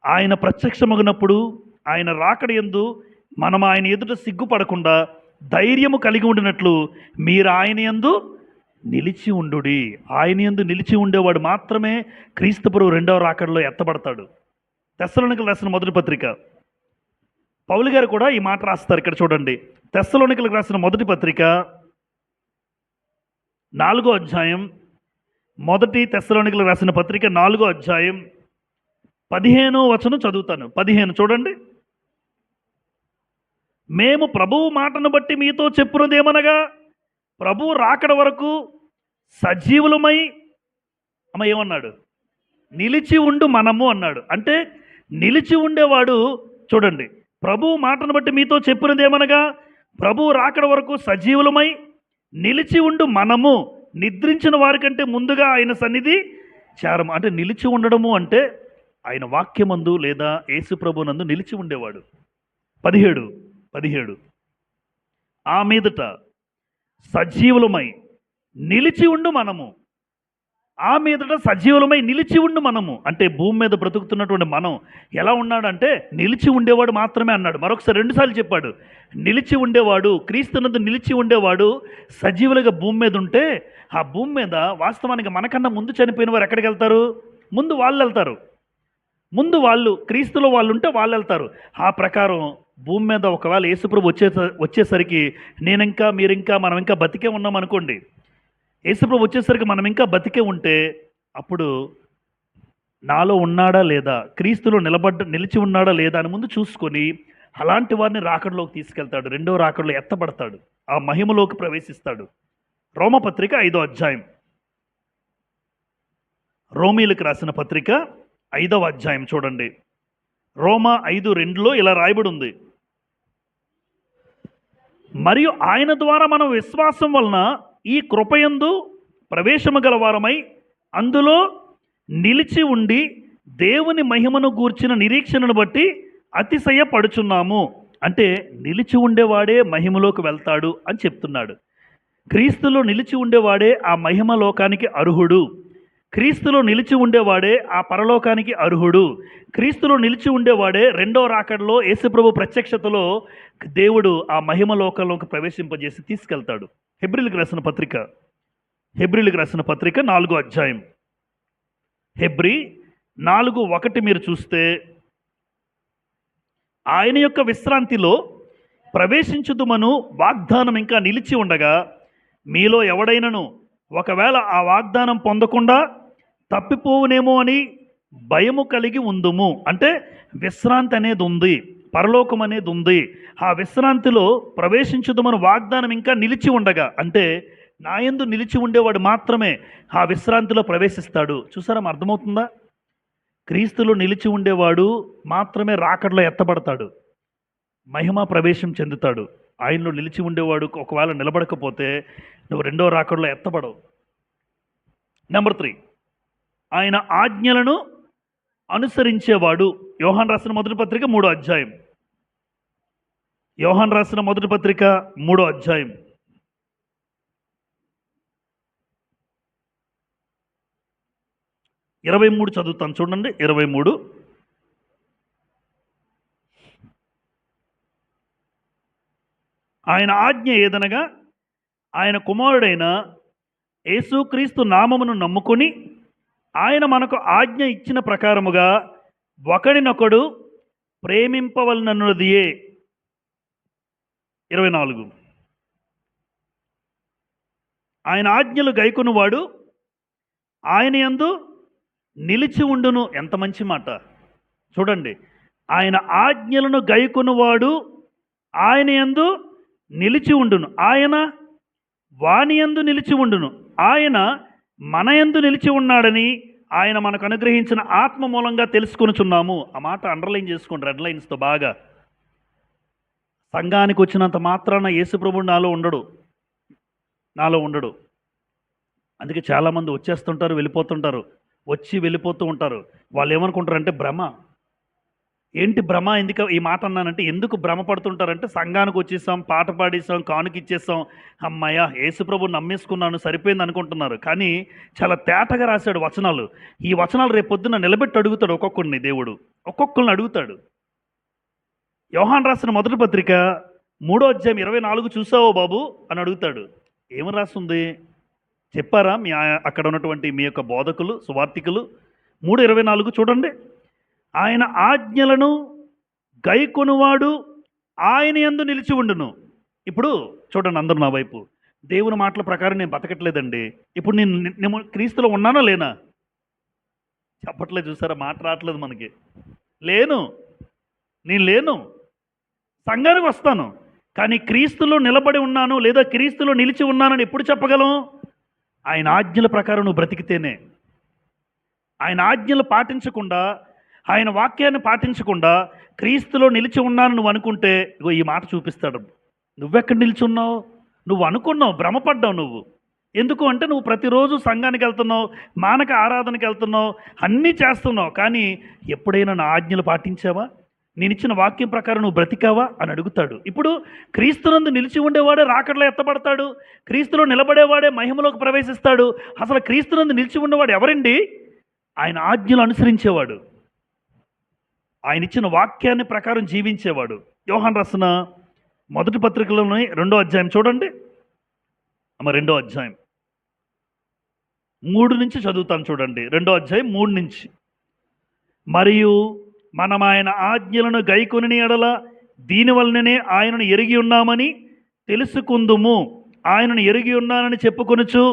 ఆయన ప్రత్యక్షమగినప్పుడు, ఆయన రాకడ యందు మనం ఆయన ఎదుట సిగ్గుపడకుండా ధైర్యము కలిగి ఉండినట్లు మీరు ఆయన యందు నిలిచి ఉండుడి. ఆయన యందు నిలిచి ఉండేవాడు మాత్రమే క్రీస్తు ప్రభు రెండవ రాకడలో ఎత్తబడతాడు. తెస్సలోనికలకు రాసిన మొదటి పత్రిక, పౌలు గారు కూడా ఈ మాట రాస్తారు. ఇక్కడ చూడండి, తెస్సలోనికలకు రాసిన మొదటి పత్రిక 4వ అధ్యాయం, మొదటి తెస్సలోనికలకు రాసిన పత్రిక 4వ అధ్యాయం 15వ వచనం చదువుతాను. 15 చూడండి. మేము ప్రభువు మాటను బట్టి మీతో చెప్పున్నదేమనగా, ప్రభువు రాకడ వరకు సజీవులమై ఏమన్నాడు? నిలిచి ఉండు మనము అన్నాడు. అంటే నిలిచి ఉండేవాడు. చూడండి, ప్రభువు మాటను బట్టి మీతో చెప్పినదేమనగా, ప్రభువు రాకడ వరకు సజీవులమై నిలిచి ఉండు మనము నిద్రించిన వారికంటే ముందుగా ఆయన సన్నిధి చేరము. అంటే నిలిచి ఉండడము అంటే ఆయన వాక్యమందు లేదా యేసు ప్రభునందు నిలిచి ఉండేవాడు. 17 ఆ మీదట సజీవులమై నిలిచి ఉండు మనము. ఆ మీదట సజీవులమై నిలిచి ఉండు మనము అంటే భూమి మీద బ్రతుకుతున్నటువంటి మనం ఎలా ఉన్నాడంటే నిలిచి ఉండేవాడు మాత్రమే అన్నాడు. మరొకసారి 2 సార్లు చెప్పాడు. నిలిచి ఉండేవాడు, క్రీస్తునందు నిలిచి ఉండేవాడు సజీవులుగా భూమి మీద ఉంటే, ఆ భూమి మీద వాస్తవానికి మనకన్నా ముందు చనిపోయిన వారు ఎక్కడికి వెళ్తారు? ముందు వాళ్ళు వెళ్తారు. ముందు వాళ్ళు క్రీస్తులో వాళ్ళు ఉంటే వాళ్ళు వెళ్తారు. ఆ ప్రకారం భూమి మీద ఒకవేళ యేసుప్రభు వచ్చేసరికి నేనింకా మీరింకా మనం ఇంకా బతికే ఉన్నాం అనుకోండి. యేసుప్రభు వచ్చేసరికి మనం ఇంకా బతికే ఉంటే అప్పుడు నాలో ఉన్నాడా లేదా, క్రీస్తులో నిలిచి ఉన్నాడా లేదా అని ముందు చూసుకొని అలాంటి వారిని రాకడలోకి తీసుకెళ్తాడు. రెండో రాకడలో ఎత్తబడతాడు, ఆ మహిమలోకి ప్రవేశిస్తాడు. రోమపత్రిక 5వ అధ్యాయం, రోమీలకు రాసిన పత్రిక 5వ అధ్యాయం చూడండి. రోమా 5:2 ఇలా రాయబడి ఉంది. మరియు ఆయన ద్వారా మనం విశ్వాసం వలన ఈ కృపయందు ప్రవేశము గలవారమై అందులో నిలిచి ఉండి దేవుని మహిమను గూర్చిన నిరీక్షణను బట్టి అతిశయపడుచున్నాము. అంటే నిలిచి ఉండేవాడే మహిమలోకి వెళ్తాడు అని చెప్తున్నాడు. క్రీస్తులో నిలిచి ఉండేవాడే ఆ మహిమ లోకానికి అర్హుడు. క్రీస్తులో నిలిచి ఉండేవాడే ఆ పరలోకానికి అర్హుడు. క్రీస్తులో నిలిచి ఉండేవాడే రెండో రాకడలో యేసుప్రభు ప్రత్యక్షతలో దేవుడు ఆ మహిమ లోకంలోకి ప్రవేశింపజేసి తీసుకెళ్తాడు. హెబ్రీలకు రాసిన పత్రిక 4వ అధ్యాయం, హెబ్రీ 4:1 మీరు చూస్తే, ఆయన యొక్క విశ్రాంతిలో ప్రవేశించుదుమను వాగ్దానం ఇంకా నిలిచి ఉండగా మీలో ఎవడైనను ఒకవేళ ఆ వాగ్దానం పొందకుండా తప్పిపోవునేమో అని భయము కలిగి ఉందుము. అంటే విశ్రాంతి అనేది ఉంది, పరలోకం అనేది ఉంది. ఆ విశ్రాంతిలో ప్రవేశించుదమని వాగ్దానం ఇంకా నిలిచి ఉండగా, అంటే నా యందు నిలిచి ఉండేవాడు మాత్రమే ఆ విశ్రాంతిలో ప్రవేశిస్తాడు. చూసారా, అర్థమవుతుందా? క్రీస్తులో నిలిచి ఉండేవాడు మాత్రమే రాకడలో ఎత్తబడతాడు, మహిమ ప్రవేశం చెందుతాడు. ఆయనలో నిలిచి ఉండేవాడు ఒకవేళ నిలబడకపోతే నువ్వు రెండో రాకడలో ఎత్తబడవు. నెంబర్ 3, ఆయన ఆజ్ఞలను అనుసరించేవాడు. యోహాను రాసిన మొదటి పత్రిక 3వ అధ్యాయం, 23 చదువుతాను చూడండి. 23, ఆయన ఆజ్ఞ ఏదనగా ఆయన కుమారుడైన యేసుక్రీస్తు నామమును నమ్ముకొని ఆయన మనకు ఆజ్ఞ ఇచ్చిన ప్రకారముగా ఒకడినొకడు ప్రేమింపవలనన్నదియే. 24, ఆయన ఆజ్ఞలు గైకొనువాడు ఆయన యందు నిలిచి ఉండును. ఎంత మంచి మాట చూడండి. ఆయన ఆజ్ఞలను గైకొనువాడు ఆయన యందు నిలిచి ఉండును, ఆయన వాని యందు నిలిచి ఉండును. ఆయన మన యందు నిలిచి ఉన్నాడని ఆయన మనకు అనుగ్రహించిన ఆత్మ మూలంగా తెలుసుకొనుచున్నాము. ఆ మాట అండర్లైన్ చేసుకోండి, రెడ్ లైన్స్తో బాగా. సంఘానికి వచ్చినంత మాత్రాన యేసుప్రభుడు నాలో ఉండడు. అందుకే చాలామంది వచ్చేస్తుంటారు, వెళ్ళిపోతుంటారు, వచ్చి వెళ్ళిపోతూ ఉంటారు. వాళ్ళు ఏమనుకుంటారంటే భ్రమ. ఏంటి భ్రమ? ఎందుకు ఈ మాట అన్నానంటే, ఎందుకు భ్రమ పడుతుంటారంటే, సంఘానికి వచ్చేసాం, పాట పాడేసాం, కానుక ఇచ్చేసాం, అమ్మయ్య యేసుప్రభు నమ్మేసుకున్నాను సరిపోయింది అనుకుంటున్నారు. కానీ చాలా తేటగా రాశాడు వచనాలు. ఈ వచనాలు రేపు పొద్దున నిలబెట్టి అడుగుతాడు ఒక్కొక్కరిని. దేవుడు ఒక్కొక్కరిని అడుగుతాడు. యోహాను రాసిన మొదటి పత్రిక 3వ అధ్యాయం 24 చూసావో బాబు అని అడుగుతాడు. ఏమని రాస్తుంది చెప్పారా అక్కడ ఉన్నటువంటి మీ యొక్క బోధకులు, సువార్తికులు? 3:24 చూడండి. ఆయన ఆజ్ఞలను గైకొనువాడు ఆయన యందు నిలిచి ఉండును. ఇప్పుడు చూడండి అందరూ నా వైపు. దేవుని మాటల ప్రకారం నేను బతకట్లేదండి. ఇప్పుడు నేను క్రీస్తులో ఉన్నానా లేనా? చెప్పట్లేదు, చూసారా? మాట రావట్లేదు మనకి. లేను, నేను లేను, సంఘానికి వస్తాను, కానీ క్రీస్తులో నిలబడి ఉన్నాను లేదా క్రీస్తులో నిలిచి ఉన్నానని ఎప్పుడు చెప్పగలం? ఆయన ఆజ్ఞల ప్రకారం నువ్వు బ్రతికితేనే. ఆయన ఆజ్ఞలు పాటించకుండా, ఆయన వాక్యాన్ని పాటించకుండా క్రీస్తులో నిలిచి ఉన్నాను నువ్వు అనుకుంటే, ఇగో ఈ మాట చూపిస్తాడు. నువ్వెక్కడ నిలిచి ఉన్నావు? నువ్వు అనుకున్నావు, భ్రమపడ్డావు నువ్వు. ఎందుకు అంటే నువ్వు ప్రతిరోజు సంఘానికి వెళ్తున్నావు, మానక ఆరాధనకి వెళ్తున్నావు, అన్నీ చేస్తున్నావు, కానీ ఎప్పుడైనా నా ఆజ్ఞలు పాటించావా? నేను ఇచ్చిన వాక్యం ప్రకారం నువ్వు బ్రతికావా అని అడుగుతాడు. ఇప్పుడు క్రీస్తునందు నిలిచి ఉండేవాడే రాకడలో ఎత్తబడతాడు, క్రీస్తులో నిలబడేవాడే మహిమలోకి ప్రవేశిస్తాడు. అసలు క్రీస్తునందు నిలిచి ఉండేవాడు ఎవరండి? ఆయన ఆజ్ఞలు అనుసరించేవాడు, ఆయన ఇచ్చిన వాక్యాన్ని ప్రకారం జీవించేవాడు. యోహాను రాసిన మొదటి పత్రికలోని 2వ అధ్యాయం చూడండి. 2వ అధ్యాయం 3 నుంచి చదువుతాను చూడండి. 2వ అధ్యాయం 3 నుంచి. మరియు మనం ఆయన ఆజ్ఞలను గైకొనిన ఎడల దీనివల్లనే ఆయనను ఎరిగి ఉన్నామని తెలుసుకుందుము. ఆయనను ఎరిగి ఉన్నానని చెప్పుకొనుచు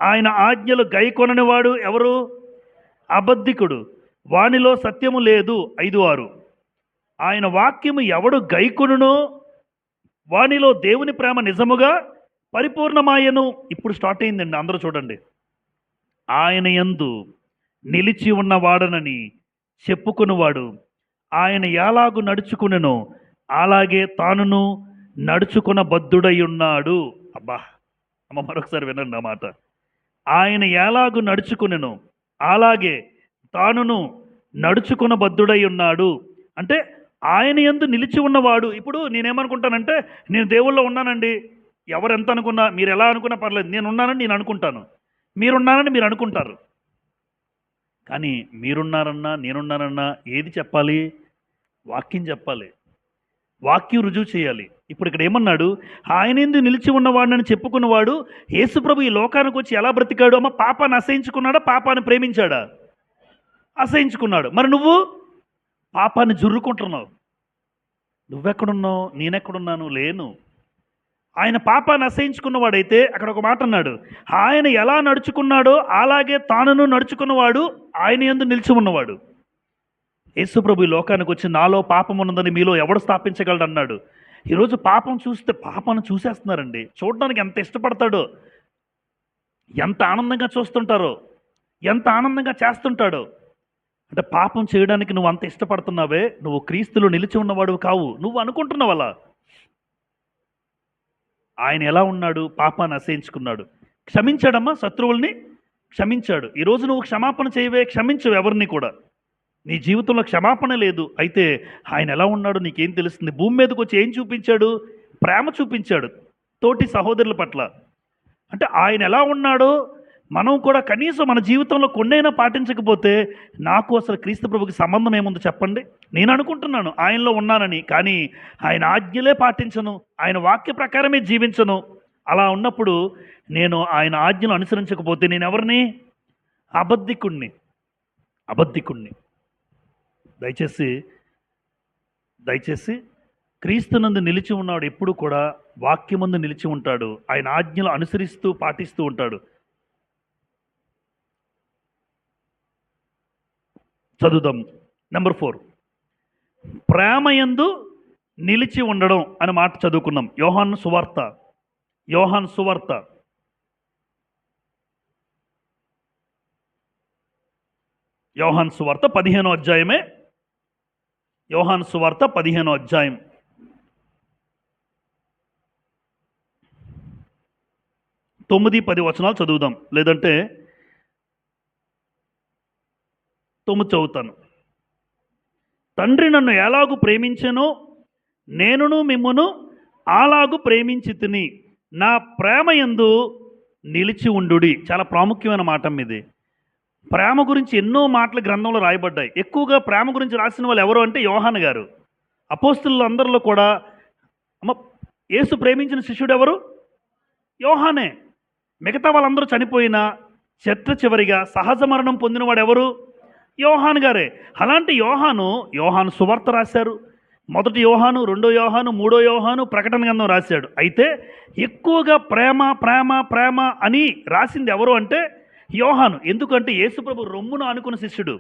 ఆయన ఆజ్ఞలు గైకొనని వాడు ఎవరు? అబద్ధికుడు, వానిలో సత్యము లేదు. 5:6. ఆయన వాక్యము ఎవడు గైకొనునో వానిలో దేవుని ప్రేమ నిజముగా పరిపూర్ణమాయను. ఇప్పుడు స్టార్ట్ అయిందండి, అందరూ చూడండి. ఆయన యందు నిలిచి ఉన్నవాడనని చెప్పుకునేవాడు ఆయన ఎలాగు నడుచుకునెనో అలాగే తానును నడుచుకున్న బద్ధుడై ఉన్నాడు. అబ్బా అమ్మ, మరొకసారి వినండి ఆ మాట. ఆయన ఎలాగు నడుచుకునెనో అలాగే తానును నడుచుకున్న బద్ధుడై ఉన్నాడు. అంటే ఆయన యందు నిలిచి ఉన్నవాడు. ఇప్పుడు నేనేమనుకుంటానంటే, నేను దేవుళ్ళో ఉన్నానండి, ఎవరు ఎంత అనుకున్నా, మీరు ఎలా అనుకున్నా పర్లేదు, నేను ఉన్నానని నేను అనుకుంటాను, మీరున్నానని మీరు అనుకుంటారు. కానీ మీరున్నారన్నా నేనున్నానన్నా ఏది చెప్పాలి? వాక్యం చెప్పాలి, వాక్యం రుజువు చేయాలి. ఇప్పుడు ఇక్కడ ఏమన్నాడు? ఆయన యందు నిలిచి ఉన్నవాడిని చెప్పుకున్నవాడు యేసుప్రభు ఈ లోకానికి వచ్చి ఎలా బ్రతికాడు? అమ్మ, పాపాన్ని అసహించుకున్నాడా? పాపాన్ని ప్రేమించాడా? అసహించుకున్నాడు. మరి నువ్వు పాపాన్ని జుర్రుకుంటున్నావు. నువ్వెక్కడున్నావు? నేనెక్కడున్నాను? లేను. ఆయన పాపాన్ని అసహించుకున్నవాడైతే అక్కడ ఒక మాట అన్నాడు, ఆయన ఎలా నడుచుకున్నాడో అలాగే తానును నడుచుకున్నవాడు ఆయన యందు నిలిచి ఉన్నవాడు. యేసుప్రభు ఈ లోకానికి వచ్చి నాలో పాపం ఉన్నదని మీలో ఎవడు స్థాపించగలడు అన్నాడు. ఈరోజు పాపం చూస్తే పాపాన్ని చూసేస్తున్నారండి. చూడడానికి ఎంత ఇష్టపడతాడో, ఎంత ఆనందంగా చూస్తుంటారో, ఎంత ఆనందంగా చేస్తుంటాడో. అంటే పాపం చేయడానికి నువ్వు అంత ఇష్టపడుతున్నావే, నువ్వు క్రీస్తులో నిలిచి ఉన్నవాడు కావు, నువ్వు అనుకుంటున్నావు అలా. ఆయన ఎలా ఉన్నాడు? పాపాన్ని అసహించుకున్నాడు. క్షమించాడమ్మా, శత్రువుల్ని క్షమించాడు. ఈరోజు నువ్వు క్షమాపణ చేయవే, క్షమించవు ఎవరిని కూడా. నీ జీవితంలో క్షమాపణ లేదు. అయితే ఆయన ఎలా ఉన్నాడు నీకేం తెలుస్తుంది? భూమి మీదకి వచ్చి ఏం చూపించాడు? ప్రేమ చూపించాడు తోటి సహోదరుల పట్ల. అంటే ఆయన ఎలా ఉన్నాడో మనం కూడా కనీసం మన జీవితంలో కొన్నైనా పాటించకపోతే, నాకు అసలు క్రీస్తు ప్రభుకి సంబంధం ఏముందో చెప్పండి? నేను అనుకుంటున్నాను ఆయనలో ఉన్నానని, కానీ ఆయన ఆజ్ఞలే పాటించను, ఆయన వాక్య ప్రకారమే జీవించను. అలా ఉన్నప్పుడు నేను ఆయన ఆజ్ఞలు అనుసరించకపోతే నేను ఎవరిని? అబద్ధికుణ్ణి. దయచేసి క్రీస్తునందు నిలిచి ఉన్నాడు ఎప్పుడు కూడా వాక్యమందు నిలిచి ఉంటాడు, ఆయన ఆజ్ఞలు అనుసరిస్తూ పాటిస్తూ ఉంటాడు. చదువుదాం. నెంబర్ 4, ప్రేమయందు నిలిచి ఉండడం అనే మాట చదువుకున్నాం. యోహాను సువార్త 15వ అధ్యాయమే. యోహాను సువార్త 15వ అధ్యాయం 9-10 వచనాలు చదువుదాం, లేదంటే 9 చదువుతాను. తండ్రి నన్ను ఎలాగు ప్రేమించెనో నేనును మిమ్మును అలాగు ప్రేమించితిని, నా ప్రేమ యందు నిలిచి ఉండుడి. చాలా ప్రాముఖ్యమైన మాట ఇది. ప్రేమ గురించి ఎన్నో మాటలు గ్రంథంలో రాయబడ్డాయి. ఎక్కువగా ప్రేమ గురించి రాసిన వాళ్ళు ఎవరు అంటే యోహాను గారు. అపోస్తులు అందరిలో కూడా యేసు ప్రేమించిన శిష్యుడు ఎవరు? యోహానే. మిగతా వాళ్ళందరూ చనిపోయినా చివరిగా సహజ మరణం పొందినవాడు ఎవరు? యోహాను గారే. అలాంటి యోహాను సువార్త రాశారు. 1 యోహాను, 2 యోహాను, 3 యోహాను, ప్రకటన గ్రంథం రాశాడు. అయితే ఎక్కువగా ప్రేమ ప్రేమ ప్రేమ అని రాసింది ఎవరు అంటే యోహాను. ఎందుకంటే యేసుప్రభు రొమ్మును అనుకున్న శిష్యుడు.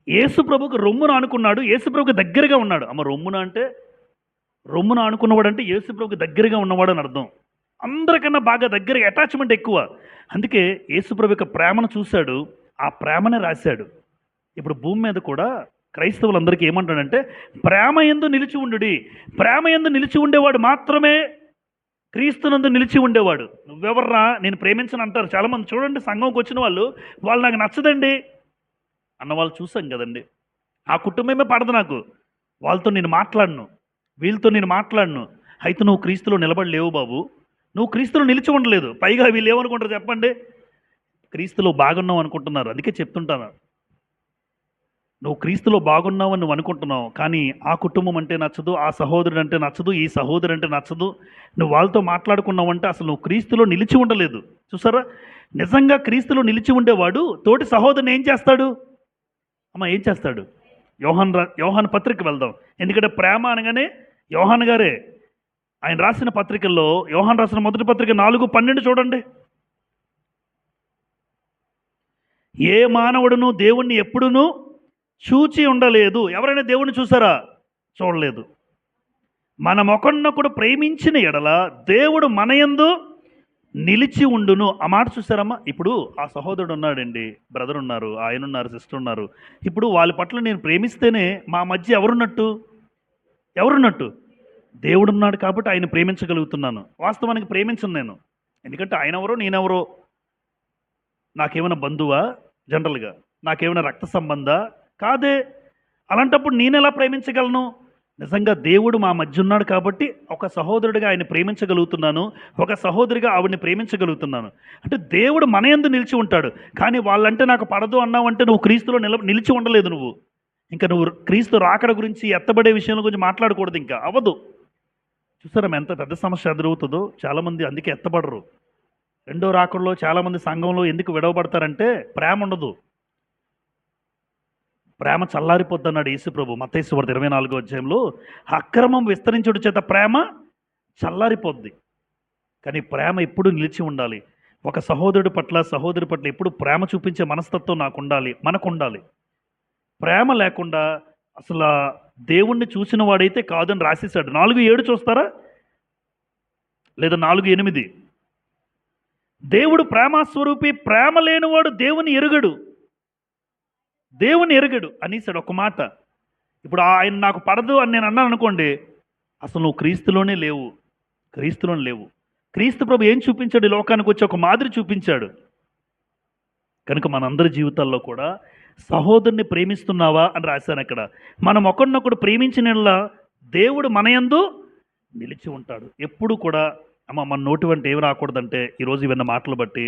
యేసు ప్రభుకు రొమ్మున ఆనుకున్నాడు, యేసు ప్రభుకు దగ్గరగా ఉన్నాడు. అమ్మ రొమ్మున అంటే, రొమ్మున ఆనుకున్నవాడు అంటే యేసు ప్రభుకు దగ్గరగా ఉన్నవాడు అని అర్థం. అందరికన్నా బాగా దగ్గరగా అటాచ్మెంట్ ఎక్కువ. అందుకే యేసు ప్రభు యొక్క ప్రేమను చూశాడు, ఆ ప్రేమనే రాశాడు. ఇప్పుడు భూమి మీద కూడా క్రైస్తవులందరికీ ఏమంటాడంటే, ప్రేమ యందు నిలిచి ఉండుడి. ప్రేమ యందు నిలిచి ఉండేవాడు మాత్రమే క్రీస్తునందు నిలిచి ఉండేవాడు. నువ్వెవర్రా నేను ప్రేమించను అంటారు చాలామంది. చూడండి, సంఘంకి వచ్చిన వాళ్ళు నాకు నచ్చదండి అన్న వాళ్ళు చూసాం కదండి. ఆ కుటుంబమే పడదు నాకు, వాళ్ళతో నేను మాట్లాడను, వీళ్ళతో నేను మాట్లాడను. అయితే నువ్వు క్రీస్తులో నిలబడలేవు బాబు, నువ్వు క్రీస్తులో నిలిచి ఉండలేదు. పైగా వీళ్ళు ఏమనుకుంటారు చెప్పండి, క్రీస్తులో బాగున్నావు అనుకుంటున్నారు. అందుకే చెప్తుంటాను, నువ్వు క్రీస్తులో బాగున్నావని నువ్వు అనుకుంటున్నావు, కానీ ఆ కుటుంబం అంటే నచ్చదు, ఆ సహోదరుడు అంటే నచ్చదు, ఈ సహోదరు అంటే నచ్చదు. నువ్వు వాళ్ళతో మాట్లాడుకున్నావంటే అసలు నువ్వు క్రీస్తులో నిలిచి ఉండలేదు. చూసారా, నిజంగా క్రీస్తులో నిలిచి ఉండేవాడు తోటి సహోదరుని ఏం చేస్తాడు? అమ్మ ఏం చేస్తాడు? యోహాను పత్రిక వెళ్దాం. ఎందుకంటే ప్రేమ అనగానే యోహాన్ గారే ఆయన రాసిన పత్రికల్లో, యోహాన్ రాసిన మొదటి పత్రిక 4:12 చూడండి. ఏ మానవుడును దేవుణ్ణి ఎప్పుడునూ చూచి ఉండలేదు. ఎవరైనా దేవుణ్ణి చూసారా? చూడలేదు. మన ఒకరినొకడు ప్రేమించిన ఎడల దేవుడు మన యందు నిలిచి ఉండును. ఆ మాట చూసారమ్మా. ఇప్పుడు ఆ సహోదరుడు ఉన్నాడండి, బ్రదర్ ఉన్నారు, ఆయన ఉన్నారు, సిస్టర్ ఉన్నారు. ఇప్పుడు వాళ్ళ పట్ల నేను ప్రేమిస్తేనే మా మధ్య ఎవరున్నట్టు దేవుడున్నాడు కాబట్టి ఆయన ప్రేమించగలుగుతున్నాను. వాస్తవానికి ప్రేమించను నేను, ఎందుకంటే ఆయన ఎవరో నేనెవరో. నాకేమైనా బంధువా? జనరల్గా నాకేమైనా రక్త సంబంధా? కాదే. అలాంటప్పుడు నేను ఎలా ప్రేమించగలను? నిజంగా దేవుడు మా మధ్య ఉన్నాడు కాబట్టి ఒక సహోదరుడిగా ఆయన ప్రేమించగలుగుతున్నాను, ఒక సహోదరిగా ఆవిడని ప్రేమించగలుగుతున్నాను. అంటే దేవుడు మన యందు నిలిచి ఉంటాడు. కానీ వాళ్ళంటే నాకు పడదు అన్నావంటే నువ్వు క్రీస్తులో నిలిచి ఉండలేదు. ఇంకా నువ్వు క్రీస్తు రాకడ గురించి, ఎత్తబడే విషయం గురించి మాట్లాడకూడదు, ఇంకా అవ్వదు. చూసారా ఎంత పెద్ద సమస్య ఎదురవుతుందో. చాలామంది అందుకే ఎత్తబడరు. రెండో రాకడలో చాలామంది సంఘంలో ఎందుకు విడవబడతారంటే ప్రేమ ఉండదు. ప్రేమ చల్లారిపోద్ది అన్నాడు యేసుప్రభు మత్తయి సువార్త 24వ అధ్యాయంలో. అక్రమం విస్తరించుట చేత ప్రేమ చల్లారిపోద్ది. కానీ ప్రేమ ఎప్పుడు నిలిచి ఉండాలి. ఒక సహోదరుడి పట్ల, సహోదరి పట్ల ఎప్పుడు ప్రేమ చూపించే మనస్తత్వం నాకు ఉండాలి, మనకు ఉండాలి. ప్రేమ లేకుండా అసలు దేవుణ్ణి చూసిన వాడైతే కాదని రాసేసాడు. 4:7 చూస్తారా, లేదా 4:8. దేవుడు ప్రేమస్వరూపి, ప్రేమ లేనివాడు దేవుని ఎరుగడు అనేసాడు ఒక మాట. ఇప్పుడు ఆయన నాకు పడదు అని నేను అన్నాను అనుకోండి, అసలు నువ్వు క్రీస్తులోనే లేవు. క్రీస్తు ప్రభు ఏం చూపించాడు? ఈ లోకానికి వచ్చి ఒక మాదిరి చూపించాడు. కనుక మనందరి జీవితాల్లో కూడా సహోదరుని ప్రేమిస్తున్నావా అని రాశాను అక్కడ. మనం ఒకరినొకడు ప్రేమించిన దేవుడు మన యందు నిలిచి ఉంటాడు. ఎప్పుడు కూడా అమ్మ మన నోటి వెంట ఏమి రాకూడదంటే, ఈరోజు విన్న మాటలు బట్టి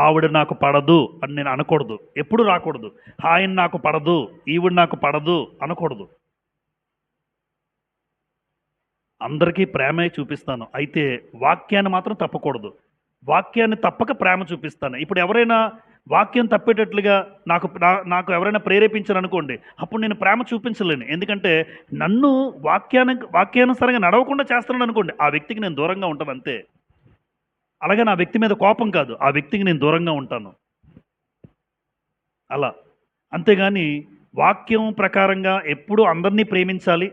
ఆవిడ నాకు పడదు అని నేను అనకూడదు. ఎప్పుడు రాకూడదు. ఆయన నాకు పడదు, ఈవిడ నాకు పడదు అనకూడదు. అందరికీ ప్రేమే చూపిస్తాను, అయితే వాక్యాన్ని మాత్రం తప్పకూడదు. వాక్యాన్ని తప్పక ప్రేమ చూపిస్తాను. ఇప్పుడు ఎవరైనా వాక్యం తప్పేటట్లుగా నాకు ఎవరైనా ప్రేరేపించారనుకోండి, అప్పుడు నేను ప్రేమ చూపించలేను. ఎందుకంటే నన్ను వాక్యానుసారంగా నడవకుండా చేస్తున్నాడు అనుకోండి, ఆ వ్యక్తికి నేను దూరంగా ఉంటాను అంతే. అలాగే నా వ్యక్తి మీద కోపం కాదు, ఆ వ్యక్తికి నేను దూరంగా ఉంటాను అలా. అంతేగాని వాక్యం ప్రకారంగా ఎప్పుడూ అందరినీ ప్రేమించాలి.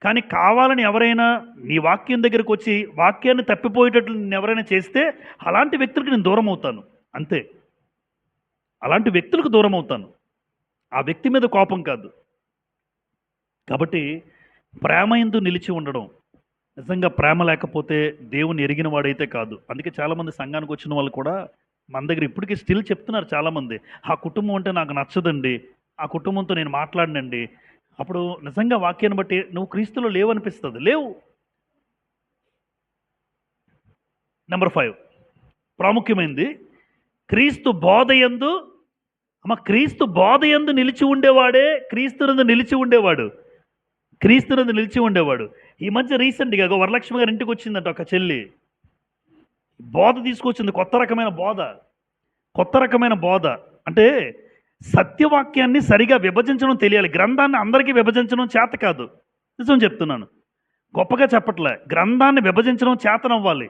కానీ కావాలని ఎవరైనా నీ వాక్యం దగ్గరికి వచ్చి వాక్యాన్ని తప్పిపోయేటట్లు నేను ఎవరైనా చేస్తే అలాంటి వ్యక్తులకు నేను దూరం అవుతాను అంతే. అలాంటి వ్యక్తులకు దూరం అవుతాను, ఆ వ్యక్తి మీద కోపం కాదు. కాబట్టి ప్రేమ యందు నిలిచి ఉండడం. నిజంగా ప్రేమ లేకపోతే దేవుని ఎరిగిన వాడైతే కాదు. అందుకే చాలామంది సంఘానికి వచ్చిన వాళ్ళు కూడా మన దగ్గర ఇప్పటికీ స్టిల్ చెప్తున్నారు చాలామంది, ఆ కుటుంబం అంటే నాకు నచ్చదండి, ఆ కుటుంబంతో నేను మాట్లాడినండి. అప్పుడు నిజంగా వాక్యాన్ని బట్టి నువ్వు క్రీస్తులో లేవు అనిపిస్తుంది. లేవు. నెంబర్ 5 ప్రాముఖ్యమైనది, క్రీస్తు బోధయందు నిలిచి ఉండేవాడే క్రీస్తునందు నిలిచి ఉండేవాడు. ఈ మధ్య రీసెంట్గా వరలక్ష్మి గారి ఇంటికి వచ్చిందంట ఒక చెల్లి, బోధ తీసుకొచ్చింది. కొత్త రకమైన బోధ అంటే సత్యవాక్యాన్ని సరిగా విభజించడం తెలియాలి. గ్రంథాన్ని అందరికీ విభజించడం చేత కాదు, నిజం చెప్తున్నాను, గొప్పగా చెప్పట్లే. గ్రంథాన్ని విభజించడం చేతనవ్వాలి.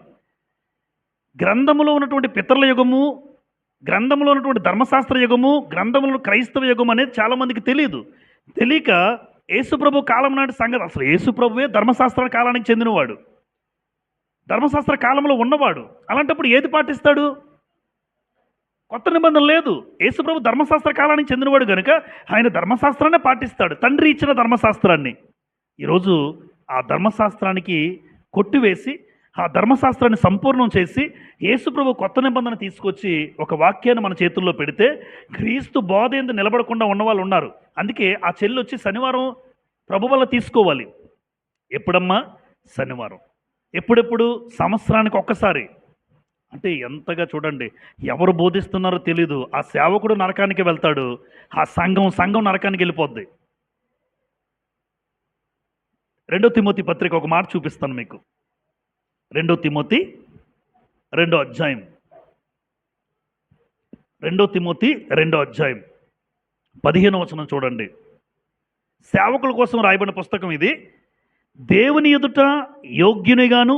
గ్రంథములో ఉన్నటువంటి పితరుల యుగము, గ్రంథంలో ఉన్నటువంటి ధర్మశాస్త్ర యుగము, గ్రంథంలో క్రైస్తవ యుగం అనేది చాలామందికి తెలియదు. తెలియక యేసుప్రభు కాలం నాటి సంగతి, అసలు యేసుప్రభువే ధర్మశాస్త్ర కాలానికి చెందినవాడు, ధర్మశాస్త్ర కాలంలో ఉన్నవాడు. అలాంటప్పుడు ఏది పాటిస్తాడు? కొత్త నిబంధన లేదు. యేసుప్రభు ధర్మశాస్త్ర కాలానికి చెందినవాడు కనుక ఆయన ధర్మశాస్త్రాన్ని పాటిస్తాడు, తండ్రి ఇచ్చిన ధర్మశాస్త్రాన్ని. ఈరోజు ఆ ధర్మశాస్త్రానికి కొట్టివేసి ఆ ధర్మశాస్త్రాన్ని సంపూర్ణం చేసి యేసుప్రభు కొత్త నిబంధన తీసుకొచ్చి ఒక వాక్యాన్ని మన చేతుల్లో పెడితే క్రీస్తు బోధ ఎందు నిలబడకుండా ఉన్నవాళ్ళు ఉన్నారు. అందుకే ఆ చెల్లి వచ్చి శనివారం ప్రభు వల్ల తీసుకోవాలి. ఎప్పుడమ్మా? శనివారం. ఎప్పుడెప్పుడు? సంవత్సరానికి ఒక్కసారి. అంటే ఎంతగా చూడండి, ఎవరు బోధిస్తున్నారో తెలీదు. ఆ సేవకుడు నరకానికి వెళ్తాడు, ఆ సంఘం నరకానికి వెళ్ళిపోద్ది. 2 తిమోతి పత్రిక ఒక మాట చూపిస్తాను మీకు. 2 తిమోతి 2వ అధ్యాయం, 2 తిమోతి 2వ అధ్యాయం 15వ వచనం చూడండి. సేవకుల కోసం రాయబడిన పుస్తకం ఇది. దేవుని ఎదుట యోగ్యునిగాను,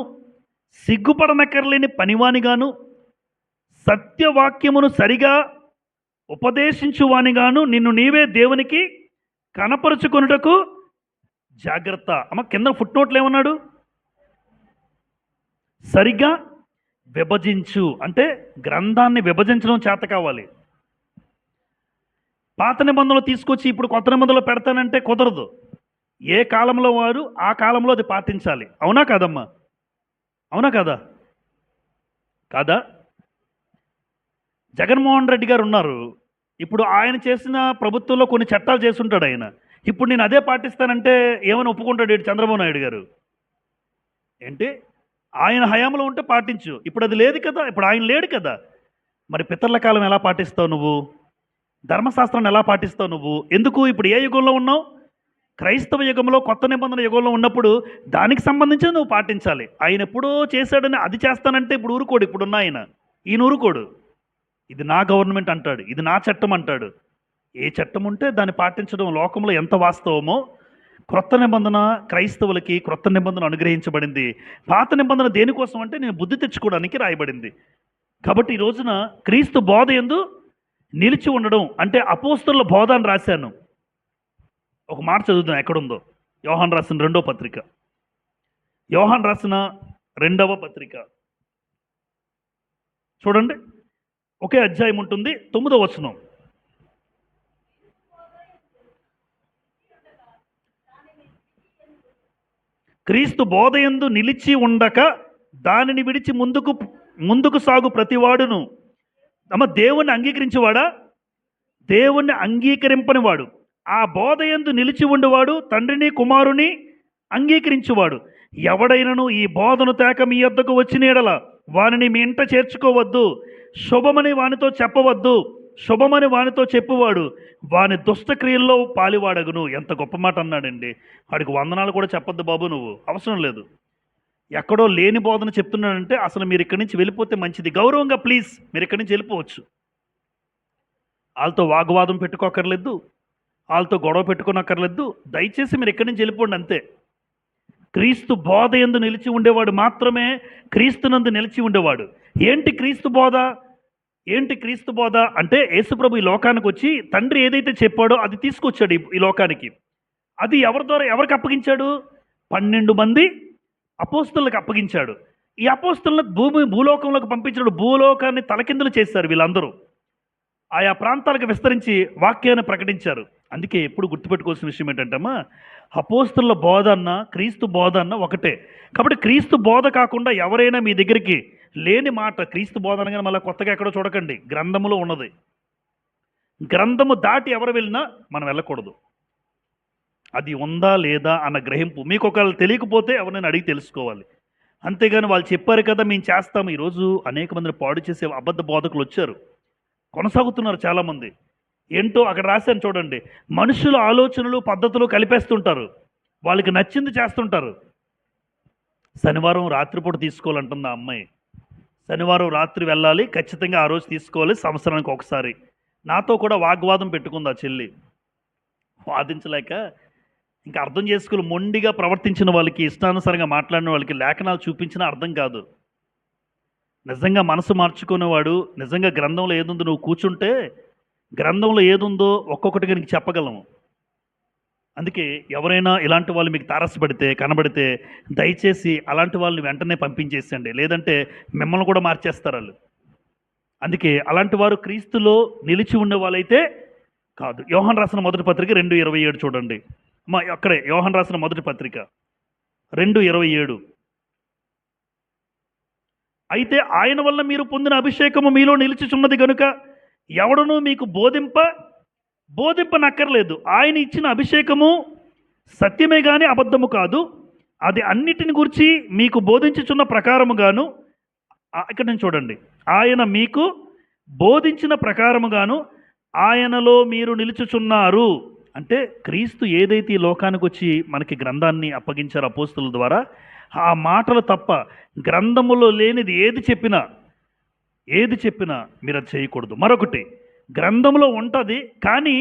సిగ్గుపడనక్కర్లేని పనివానిగాను, సత్యవాక్యమును సరిగా ఉపదేశించువానిగాను నిన్ను నీవే దేవునికి కనపరుచుకొనుటకు జాగ్రత్త. అమ్మ కింద ఫుట్ నోట్లు ఏమన్నాడు? సరిగ్గా విభజించు అంటే గ్రంథాన్ని విభజించడం చేత కావాలి. పాత నిబంధనలు తీసుకొచ్చి ఇప్పుడు కొత్త నిబంధనలు పెడతానంటే కుదరదు. ఏ కాలంలో వారు ఆ కాలంలో అది పాటించాలి. అవునా కాదమ్మా? అవునా కాదా? కాదా? జగన్మోహన్ రెడ్డి గారు ఉన్నారు. ఇప్పుడు ఆయన చేసిన ప్రభుత్వంలో కొన్ని చట్టాలు చేస్తుంటాడు ఆయన. ఇప్పుడు నేను అదే పాటిస్తానంటే ఏమని ఒప్పుకుంటాడు చంద్రబాబు నాయుడు గారు? ఏంటి? ఆయన హయాంలో ఉంటే పాటించు, ఇప్పుడు అది లేదు కదా, ఇప్పుడు ఆయన లేడు కదా. మరి పితరుల కాలం ఎలా పాటిస్తావు నువ్వు? ధర్మశాస్త్రాన్ని ఎలా పాటిస్తావు నువ్వు? ఎందుకు? ఇప్పుడు ఏ యుగంలో ఉన్నావు? క్రైస్తవ యుగంలో, కొత్త నిబంధన యుగంలో ఉన్నప్పుడు దానికి సంబంధించి నువ్వు పాటించాలి. ఆయన ఎప్పుడో చేశాడని అది చేస్తానంటే ఇప్పుడు ఊరుకోడు. ఇప్పుడున్న ఆయన ఈయన ఊరుకోడు. ఇది నా గవర్నమెంట్ అంటాడు, ఇది నా చట్టం అంటాడు. ఏ చట్టం ఉంటే దాన్ని పాటించడం లోకంలో ఎంత వాస్తవమో, క్రొత్త నిబంధన క్రైస్తవులకి క్రొత్త నిబంధన అనుగ్రహించబడింది. పాత నిబంధన దేనికోసం అంటే నేను బుద్ధి తెచ్చుకోవడానికి రాయబడింది. కాబట్టి ఈ రోజున క్రీస్తు బోధ యందు నిలిచి ఉండడం అంటే అపోస్తలుల బోధ అని రాశాను. ఒక మాట చదువుదాం ఎక్కడుందో. యోహాన్ రాసిన 2వ పత్రిక, యోహాన్ రాసిన 2వ పత్రిక చూడండి. ఒకే అధ్యాయం ఉంటుంది, 9వ వచనం. క్రీస్తు బోధయందు నిలిచి ఉండక దానిని విడిచి ముందుకు సాగు ప్రతివాడును దేవుణ్ణి అంగీకరించేవాడా? దేవుణ్ణి అంగీకరింపనివాడు. ఆ బోధయందు నిలిచి ఉండేవాడు తండ్రిని కుమారుని అంగీకరించేవాడు. ఎవడైనను ఈ బోధను తేక మీ యొద్దకు వచ్చిన యెడల వానిని మీ ఇంట చేర్చుకోవద్దు, శుభమని వానితో చెప్పవద్దు. శుభమని వానితో చెప్పువాడు వాని దుష్టక్రియల్లో పాలివాడగును. ఎంత గొప్ప మాట అన్నాడండి. వాడికి వందనాలు కూడా చెప్పొద్దు బాబు, నువ్వు అవసరం లేదు. ఎక్కడో లేని బోధన చెప్తున్నాడంటే అసలు మీరు ఇక్కడి నుంచి వెళ్ళిపోతే మంచిది. గౌరవంగా ప్లీజ్ మీరు ఇక్కడి నుంచి వెళ్ళిపోవచ్చు. వాళ్ళతో వాగ్వాదం పెట్టుకోకర్లేదు, వాళ్ళతో గొడవ పెట్టుకోనక్కర్లేదు. దయచేసి మీరు ఇక్కడి నుంచి వెళ్ళిపోండి అంతే. క్రీస్తు బోధ యందు నిలిచి ఉండేవాడు మాత్రమే క్రీస్తునందు నిలిచి ఉండేవాడు. ఏంటి క్రీస్తు బోధ? ఏంటి క్రీస్తు బోధ అంటే యేసుప్రభు ఈ లోకానికి వచ్చి తండ్రి ఏదైతే చెప్పాడో అది తీసుకొచ్చాడు ఈ లోకానికి. అది ఎవరి ద్వారా ఎవరికి అప్పగించాడు? 12 మంది అపోస్తలులకు అప్పగించాడు. ఈ అపోస్తలులకు భూలోకంలోకి పంపించాడు. భూలోకాన్ని తలకిందులు చేశారు వీళ్ళందరూ. ఆయా ప్రాంతాలకు విస్తరించి వాక్యాన్ని ప్రకటించారు. అందుకే ఎప్పుడు గుర్తుపెట్టుకోవాల్సిన విషయం ఏంటంటమ్మా, అపోస్తలుల బోధ అన్న క్రీస్తు బోధ అన్న ఒకటే. కాబట్టి క్రీస్తు బోధ కాకుండా ఎవరైనా మీ దగ్గరికి లేని మాట, క్రీస్తు బోధ అనగానే మళ్ళీ కొత్తగా ఎక్కడో చూడకండి, గ్రంథములో ఉన్నది. గ్రంథము దాటి ఎవరు వెళ్ళినా మనం వెళ్ళకూడదు. అది ఉందా లేదా అన్న గ్రహింపు మీకు ఒకవేళ తెలియకపోతే ఎవరైనా అడిగి తెలుసుకోవాలి. అంతేగాని వాళ్ళు చెప్పారు కదా మేము చేస్తాము. ఈరోజు అనేక మందిని పాడు చేసే అబద్ధ బోధకులు వచ్చారు, కొనసాగుతున్నారు చాలామంది. ఏంటో అక్కడ రాశాను చూడండి. మనుషుల ఆలోచనలు పద్ధతులు కలిపేస్తుంటారు, వాళ్ళకి నచ్చింది చేస్తుంటారు. శనివారం రాత్రిపూట తీసుకోవాలంటుంది ఆ అమ్మాయి. శనివారం రాత్రి వెళ్ళాలి, ఖచ్చితంగా ఆ రోజు తీసుకోవాలి, సంవత్సరానికి ఒకసారి. నాతో కూడా వాగ్వాదం పెట్టుకుంది ఆ చెల్లి. వాదించలేక ఇంకా అర్థం చేసుకుని మొండిగా ప్రవర్తించిన వాళ్ళకి, ఇష్టానుసారంగా మాట్లాడిన వాళ్ళకి లేఖనాలు చూపించినా అర్థం కాదు. నిజంగా మనసు మార్చుకునేవాడు నిజంగా గ్రంథంలో ఏదుందో నువ్వు కూర్చుంటే గ్రంథంలో ఏదుందో ఒక్కొక్కటిగా నీకు చెప్పగలము. అందుకే ఎవరైనా ఇలాంటి వాళ్ళు మీకు తారసపడితే కనబడితే దయచేసి అలాంటి వాళ్ళని వెంటనే పంపించేసండి, లేదంటే మిమ్మల్ని కూడా మార్చేస్తారు వాళ్ళు. అందుకే అలాంటి వారు క్రీస్తులో నిలిచి ఉండే వాళ్ళైతే కాదు. యోహాను రాసిన మొదటి పత్రిక 2:27 చూడండి అమ్మా, అక్కడే యోహాను రాసిన మొదటి పత్రిక 2:27. అయితే ఆయన వల్ల మీరు పొందిన అభిషేకము మీలో నిలిచిచున్నది గనుక ఎవడనూ మీకు బోధింపనక్కర్లేదు. ఆయన ఇచ్చిన అభిషేకము సత్యమే గాని అబద్ధము కాదు. అది అన్నిటిని గురించి మీకు బోధించుచున్న ప్రకారముగాను, ఇక్కడ నుంచి చూడండి, ఆయన మీకు బోధించిన ప్రకారముగాను ఆయనలో మీరు నిలుచుచున్నారు. అంటే క్రీస్తు ఏదైతే ఈ లోకానికి వచ్చి మనకి గ్రంథాన్ని అప్పగించారు అపోస్తుల ద్వారా, ఆ మాటలు తప్ప గ్రంథములో లేనిది ఏది చెప్పినా మీరు అది చేయకూడదు. మరొకటి, గ్రంథంలో ఉంటుంది కానీ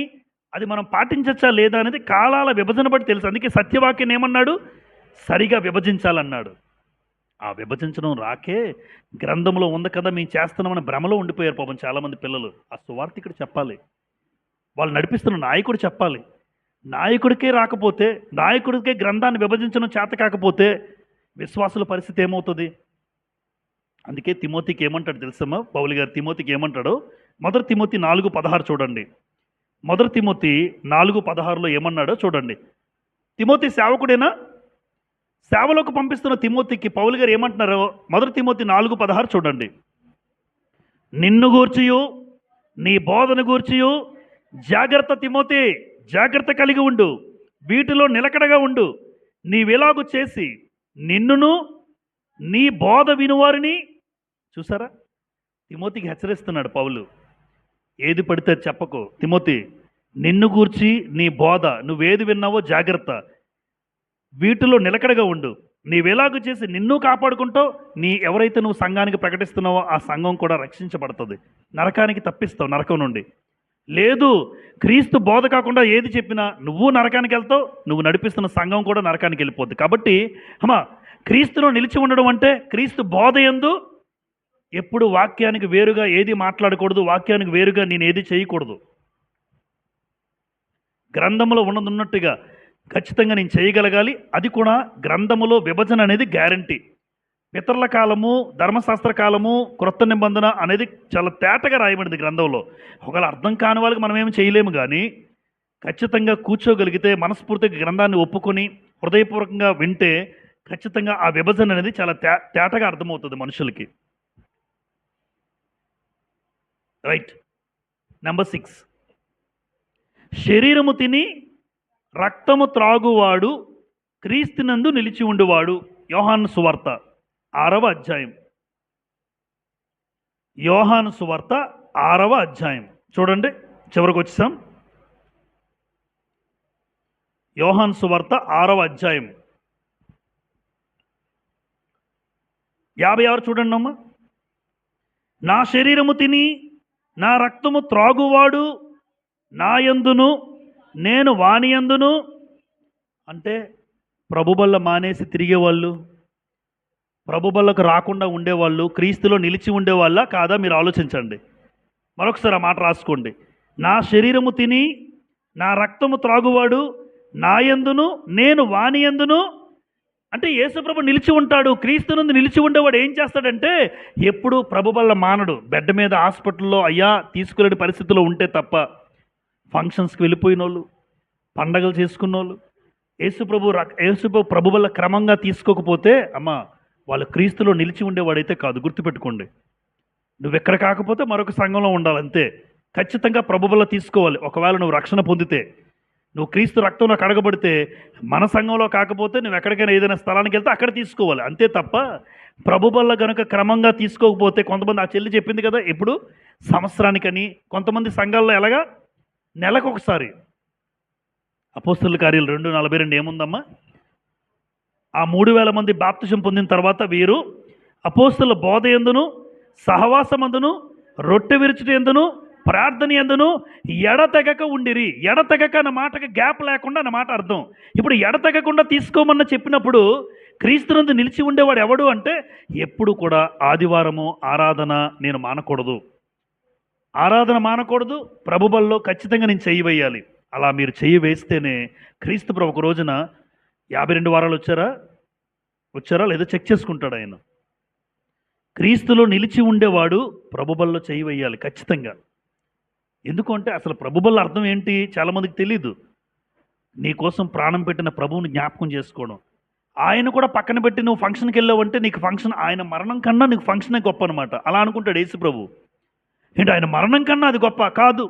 అది మనం పాటించచ్చా లేదా అనేది కాలాల విభజన బట్టి తెలుసు. అందుకే సత్యవాక్యం ఏమన్నాడు, సరిగా విభజించాలన్నాడు. ఆ విభజించడం రాకే గ్రంథంలో ఉంది కదా మేము చేస్తున్నామని భ్రమలో ఉండిపోయారు పాపం చాలామంది పిల్లలు. ఆ సువార్త ఇక్కడ చెప్పాలి, వాళ్ళు నడిపిస్తున్న నాయకుడు చెప్పాలి. నాయకుడికే రాకపోతే, నాయకుడికే గ్రంథాన్ని విభజించడం చేత కాకపోతే విశ్వాసుల పరిస్థితి ఏమవుతుంది? అందుకే తిమోతికి ఏమంటాడు తెలుసమ్మా, పౌలు గారు తిమోతికి ఏమంటాడో 1 తిమోతి 4:16 చూడండి. 1 తిమోతి 4:16లో ఏమన్నాడో చూడండి. తిమోతి సేవకుడేనా? సేవలోకి పంపిస్తున్న తిమోతికి పౌలు గారు ఏమంటున్నారో 1 తిమోతి 4:16 చూడండి. నిన్ను గూర్చియు నీ బోధన గూర్చియు జాగ్రత్త తిమోతి, జాగ్రత్త కలిగి ఉండు, వీటిలో నిలకడగా ఉండు. నీవెలాగు చేసి నిన్నును నీ బోధ వినువారిని, చూసారా, తిమోతికి హెచ్చరిస్తున్నాడు పౌలు. ఏది పడితే చెప్పకు తిమోతి, నిన్ను గూర్చి నీ బోధ నువ్వేది విన్నావో జాగ్రత్త, వీటిలో నిలకడగా ఉండు. నీవెలాగూ చేసి నిన్ను కాపాడుకుంటావు, ఎవరైతే నువ్వు సంఘానికి ప్రకటిస్తున్నావో ఆ సంఘం కూడా రక్షించబడుతుంది, నరకానికి తప్పిస్తావు, నరకం నుండి. లేదు, క్రీస్తు బోధ కాకుండా ఏది చెప్పినా నువ్వు నరకానికి వెళ్తావు, నువ్వు నడిపిస్తున్న సంఘం కూడా నరకానికి వెళ్ళిపోద్ది. కాబట్టి క్రీస్తులో నిలిచి ఉండడం అంటే క్రీస్తు బోధ యందు ఎప్పుడు వాక్యానికి వేరుగా ఏది మాట్లాడకూడదు, వాక్యానికి వేరుగా నేను ఏది చేయకూడదు. గ్రంథంలో ఉన్నట్టుగా ఖచ్చితంగా నేను చేయగలగాలి. అది కూడా గ్రంథములో విభజన అనేది గ్యారంటీ. పితరుల కాలము, ధర్మశాస్త్ర కాలము, క్రొత్త నిబంధన అనేది చాలా తేటగా రాయబడింది గ్రంథంలో. ఒకవేళ అర్థం కాని వాళ్ళకి మనం ఏమి చేయలేము, కానీ ఖచ్చితంగా కూర్చోగలిగితే మనస్ఫూర్తిగా గ్రంథాన్ని ఒప్పుకొని హృదయపూర్వకంగా వింటే ఖచ్చితంగా ఆ విభజన అనేది చాలా తేటగా అర్థమవుతుంది మనుషులకి. రైట్. నెంబర్ 6, శరీరము తిని రక్తము త్రాగువాడు క్రీస్తునందు నిలిచి ఉండువాడు. యోహాను సువార్త 6వ అధ్యాయం. యోహాను సువార్త 6వ అధ్యాయం చూడండి, చివరికి వచ్చేసాం. యోహాను సువార్త 6వ అధ్యాయం 56 చూడండి అమ్మా. నా శరీరము తిని నా రక్తము త్రాగువాడు నా యందును నేను వాని యందును. అంటే ప్రభుబల్ల మానేసి తిరిగేవాళ్ళు, ప్రభుబల్లకు రాకుండా ఉండేవాళ్ళు క్రీస్తులో నిలిచి ఉండేవాళ్ళ కాదా? మీరు ఆలోచించండి. మరొకసారి ఆ మాట రాసుకోండి. నా శరీరము తిని నా రక్తము త్రాగువాడు నా యందును నేను వాని యందును. అంటే యేసుప్రభు నిలిచి ఉంటాడు. క్రీస్తు నుండి నిలిచి ఉండేవాడు ఏం చేస్తాడంటే ఎప్పుడు ప్రభుబల్ల మానడు. బెడ్ మీద హాస్పిటల్లో అయ్యా తీసుకునే పరిస్థితిలో ఉంటే తప్ప, ఫంక్షన్స్కి వెళ్ళిపోయిన వాళ్ళు, పండగలు చేసుకున్న వాళ్ళు యేసుప్రభు ప్రభుబల్ల క్రమంగా తీసుకోకపోతే వాళ్ళు క్రీస్తులో నిలిచి ఉండేవాడైతే కాదు. గుర్తుపెట్టుకోండి. నువ్వు ఎక్కడ కాకపోతే మరొక సంఘంలో ఉండాలంతే. ఖచ్చితంగా ప్రభుబల్ల తీసుకోవాలి. ఒకవేళ నువ్వు రక్షణ పొందితే, నువ్వు క్రీస్తు రక్తంలో కడగబడితే, మన సంఘంలో కాకపోతే నువ్వు ఎక్కడికైనా ఏదైనా స్థలానికి వెళ్తే అక్కడ తీసుకోవాలి అంతే తప్ప ప్రభుబల్ల కనుక క్రమంగా తీసుకోకపోతే, కొంతమంది ఆ చెల్లి చెప్పింది కదా ఇప్పుడు సంవత్సరానికని, కొంతమంది సంఘాల్లో ఎలాగా నెలకు ఒకసారి. అపోస్తలుల కార్యాలు 2:42 ఏముందమ్మా? ఆ 3,000 మంది బాప్తిజం పొందిన తర్వాత వీరు అపోస్తలుల బోధ యందును సహవాసమందును రొట్టె విరుచుట యందును ప్రార్థన యందును ఎడతెగక ఉండిరి. ఎడతెగక అన్న మాటకి గ్యాప్ లేకుండా అన్న మాట అర్థం. ఇప్పుడు ఎడతెగకుండా తీసుకోమని చెప్పినప్పుడు క్రీస్తునందు నిలిచి ఉండేవాడు ఎవడు అంటే ఎప్పుడు కూడా ఆదివారము ఆరాధన నేను మానకూడదు, ఆరాధన మానకూడదు, ప్రభు బల్లో ఖచ్చితంగా నేను చెయ్యి వేయాలి. అలా మీరు చెయ్యి వేస్తేనే క్రీస్తు ప్రభు ఒక రోజున 52 వారాలు వచ్చారా లేదా చెక్ చేసుకుంటాడు ఆయన. క్రీస్తులో నిలిచి ఉండేవాడు ప్రభు బల్లో చెయ్యి వేయాలి ఖచ్చితంగా. ఎందుకంటే అసలు ప్రభు బల్ల అర్థం ఏంటి చాలామందికి తెలీదు. నీ కోసం ప్రాణం పెట్టిన ప్రభువుని జ్ఞాపకం చేసుకోవడం. ఆయన కూడా పక్కన పెట్టి నువ్వు ఫంక్షన్కి వెళ్ళావంటే నీకు ఫంక్షన్, ఆయన మరణం కన్నా నీకు ఫంక్షనే గొప్ప అనమాట. అలా అనుకుంటాడు యేసు ప్రభు. ఏంటి ఆయన మరణం కన్నా అది గొప్ప కాదు.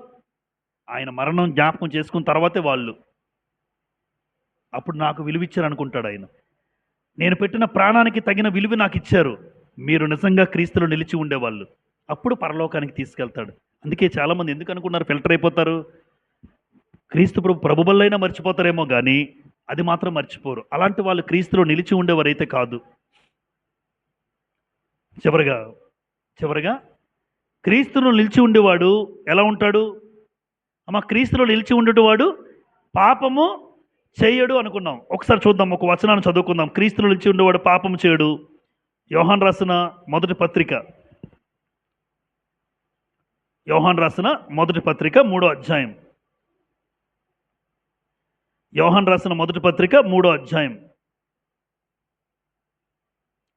ఆయన మరణం జ్ఞాపకం చేసుకున్న తర్వాతే వాళ్ళు అప్పుడు నాకు విలువిచ్చారు అనుకుంటాడు ఆయన. నేను పెట్టిన ప్రాణానికి తగిన విలువ నాకు ఇచ్చారు, మీరు నిజంగా క్రీస్తులో నిలిచి ఉండేవాళ్ళు, అప్పుడు పరలోకానికి తీసుకెళ్తాడు. అందుకే చాలామంది ఎందుకు అనుకున్నారు ఫిల్టర్ అయిపోతారు. క్రీస్తు ప్రభు బల్లైనా మర్చిపోతారేమో కానీ అది మాత్రం మర్చిపోరు. అలాంటి వాళ్ళు క్రీస్తులో నిలిచి ఉండేవారైతే కాదు. చివరిగా క్రీస్తులో నిలిచి ఉండేవాడు ఎలా ఉంటాడు అమ్మ? క్రీస్తులో నిలిచి ఉండేవాడు పాపము చేయడు అనుకున్నాం. ఒకసారి చూద్దాం, ఒక వచనాన్ని చదువుకుందాం. క్రీస్తులో నిలిచి ఉండేవాడు పాపము చేయడు. యోహాన్ రాసిన మొదటి పత్రిక 3వ అధ్యాయం. యోహాన్ రాసిన మొదటి పత్రిక 3వ అధ్యాయం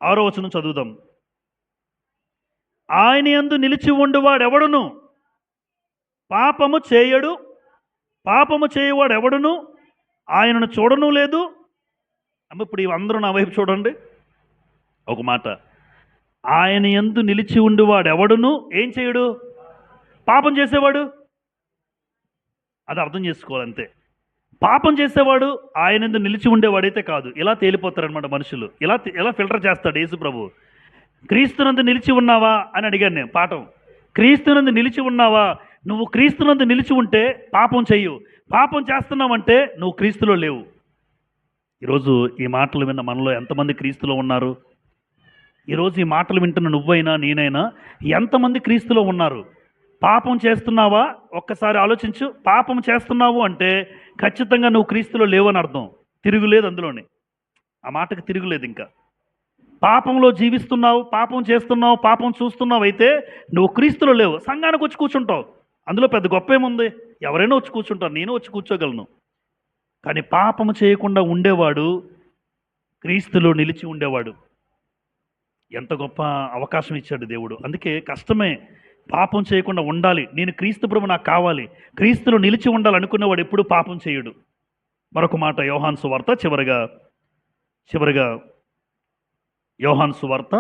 6వ వచనం చదువుదాం. ఆయన యందు నిలిచి ఉండువాడు ఎవడును పాపము చేయడు, పాపము చేయవాడు ఎవడును ఆయనను చూడను లేదు. ఇప్పుడు అందరూ నా వైపు చూడండి ఒక మాట. ఆయన యందు నిలిచి ఉండువాడు ఎవడును ఏం చేయడు? పాపం చేసేవాడు. అది అర్థం చేసుకోవాలంతే. పాపం చేసేవాడు ఆయన యందు నిలిచి ఉండేవాడైతే కాదు. ఇలా తేలిపోతారనమాట మనుషులు. ఎలా ఫిల్టర్ చేస్తాడు యేసు ప్రభు. క్రీస్తునందు నిలిచి ఉన్నావా అని అడిగాను నేను పాఠం. క్రీస్తునందు నిలిచి ఉన్నావా? నువ్వు క్రీస్తునందు నిలిచి ఉంటే పాపం చెయ్యు. పాపం చేస్తున్నావంటే నువ్వు క్రీస్తులో లేవు. ఈరోజు ఈ మాటలు విన్న మనలో ఎంతమంది క్రీస్తులో ఉన్నారు? ఈరోజు ఈ మాటలు వింటున్న నువ్వైనా నేనైనా ఎంతమంది క్రీస్తులో ఉన్నారు? పాపం చేస్తున్నావా? ఒక్కసారి ఆలోచించు. పాపం చేస్తున్నావు అంటే ఖచ్చితంగా నువ్వు క్రీస్తులో లేవని అర్థం. తిరుగులేదు అందులోనే, ఆ మాటకు తిరుగులేదు. ఇంకా పాపంలో జీవిస్తున్నావు, పాపం చేస్తున్నావు, పాపం చూస్తున్నావు అయితే నువ్వు క్రీస్తులో లేవు. సంఘానికి వచ్చి కూర్చుంటావు, అందులో పెద్ద గొప్ప ఏముంది? ఎవరైనా వచ్చి కూర్చుంటారు, నేను వచ్చి కూర్చోగలను. కానీ పాపం చేయకుండా ఉండేవాడు క్రీస్తులో నిలిచి ఉండేవాడు. ఎంత గొప్ప అవకాశం ఇచ్చాడు దేవుడు. అందుకే కష్టమే, పాపం చేయకుండా ఉండాలి. నేను క్రీస్తు ప్రభు నాకు కావాలి, క్రీస్తులో నిలిచి ఉండాలనుకునేవాడు ఎప్పుడు పాపం చేయడు. మరొక మాట యోహాను సువార్త చివరిగా యోహాను సువార్త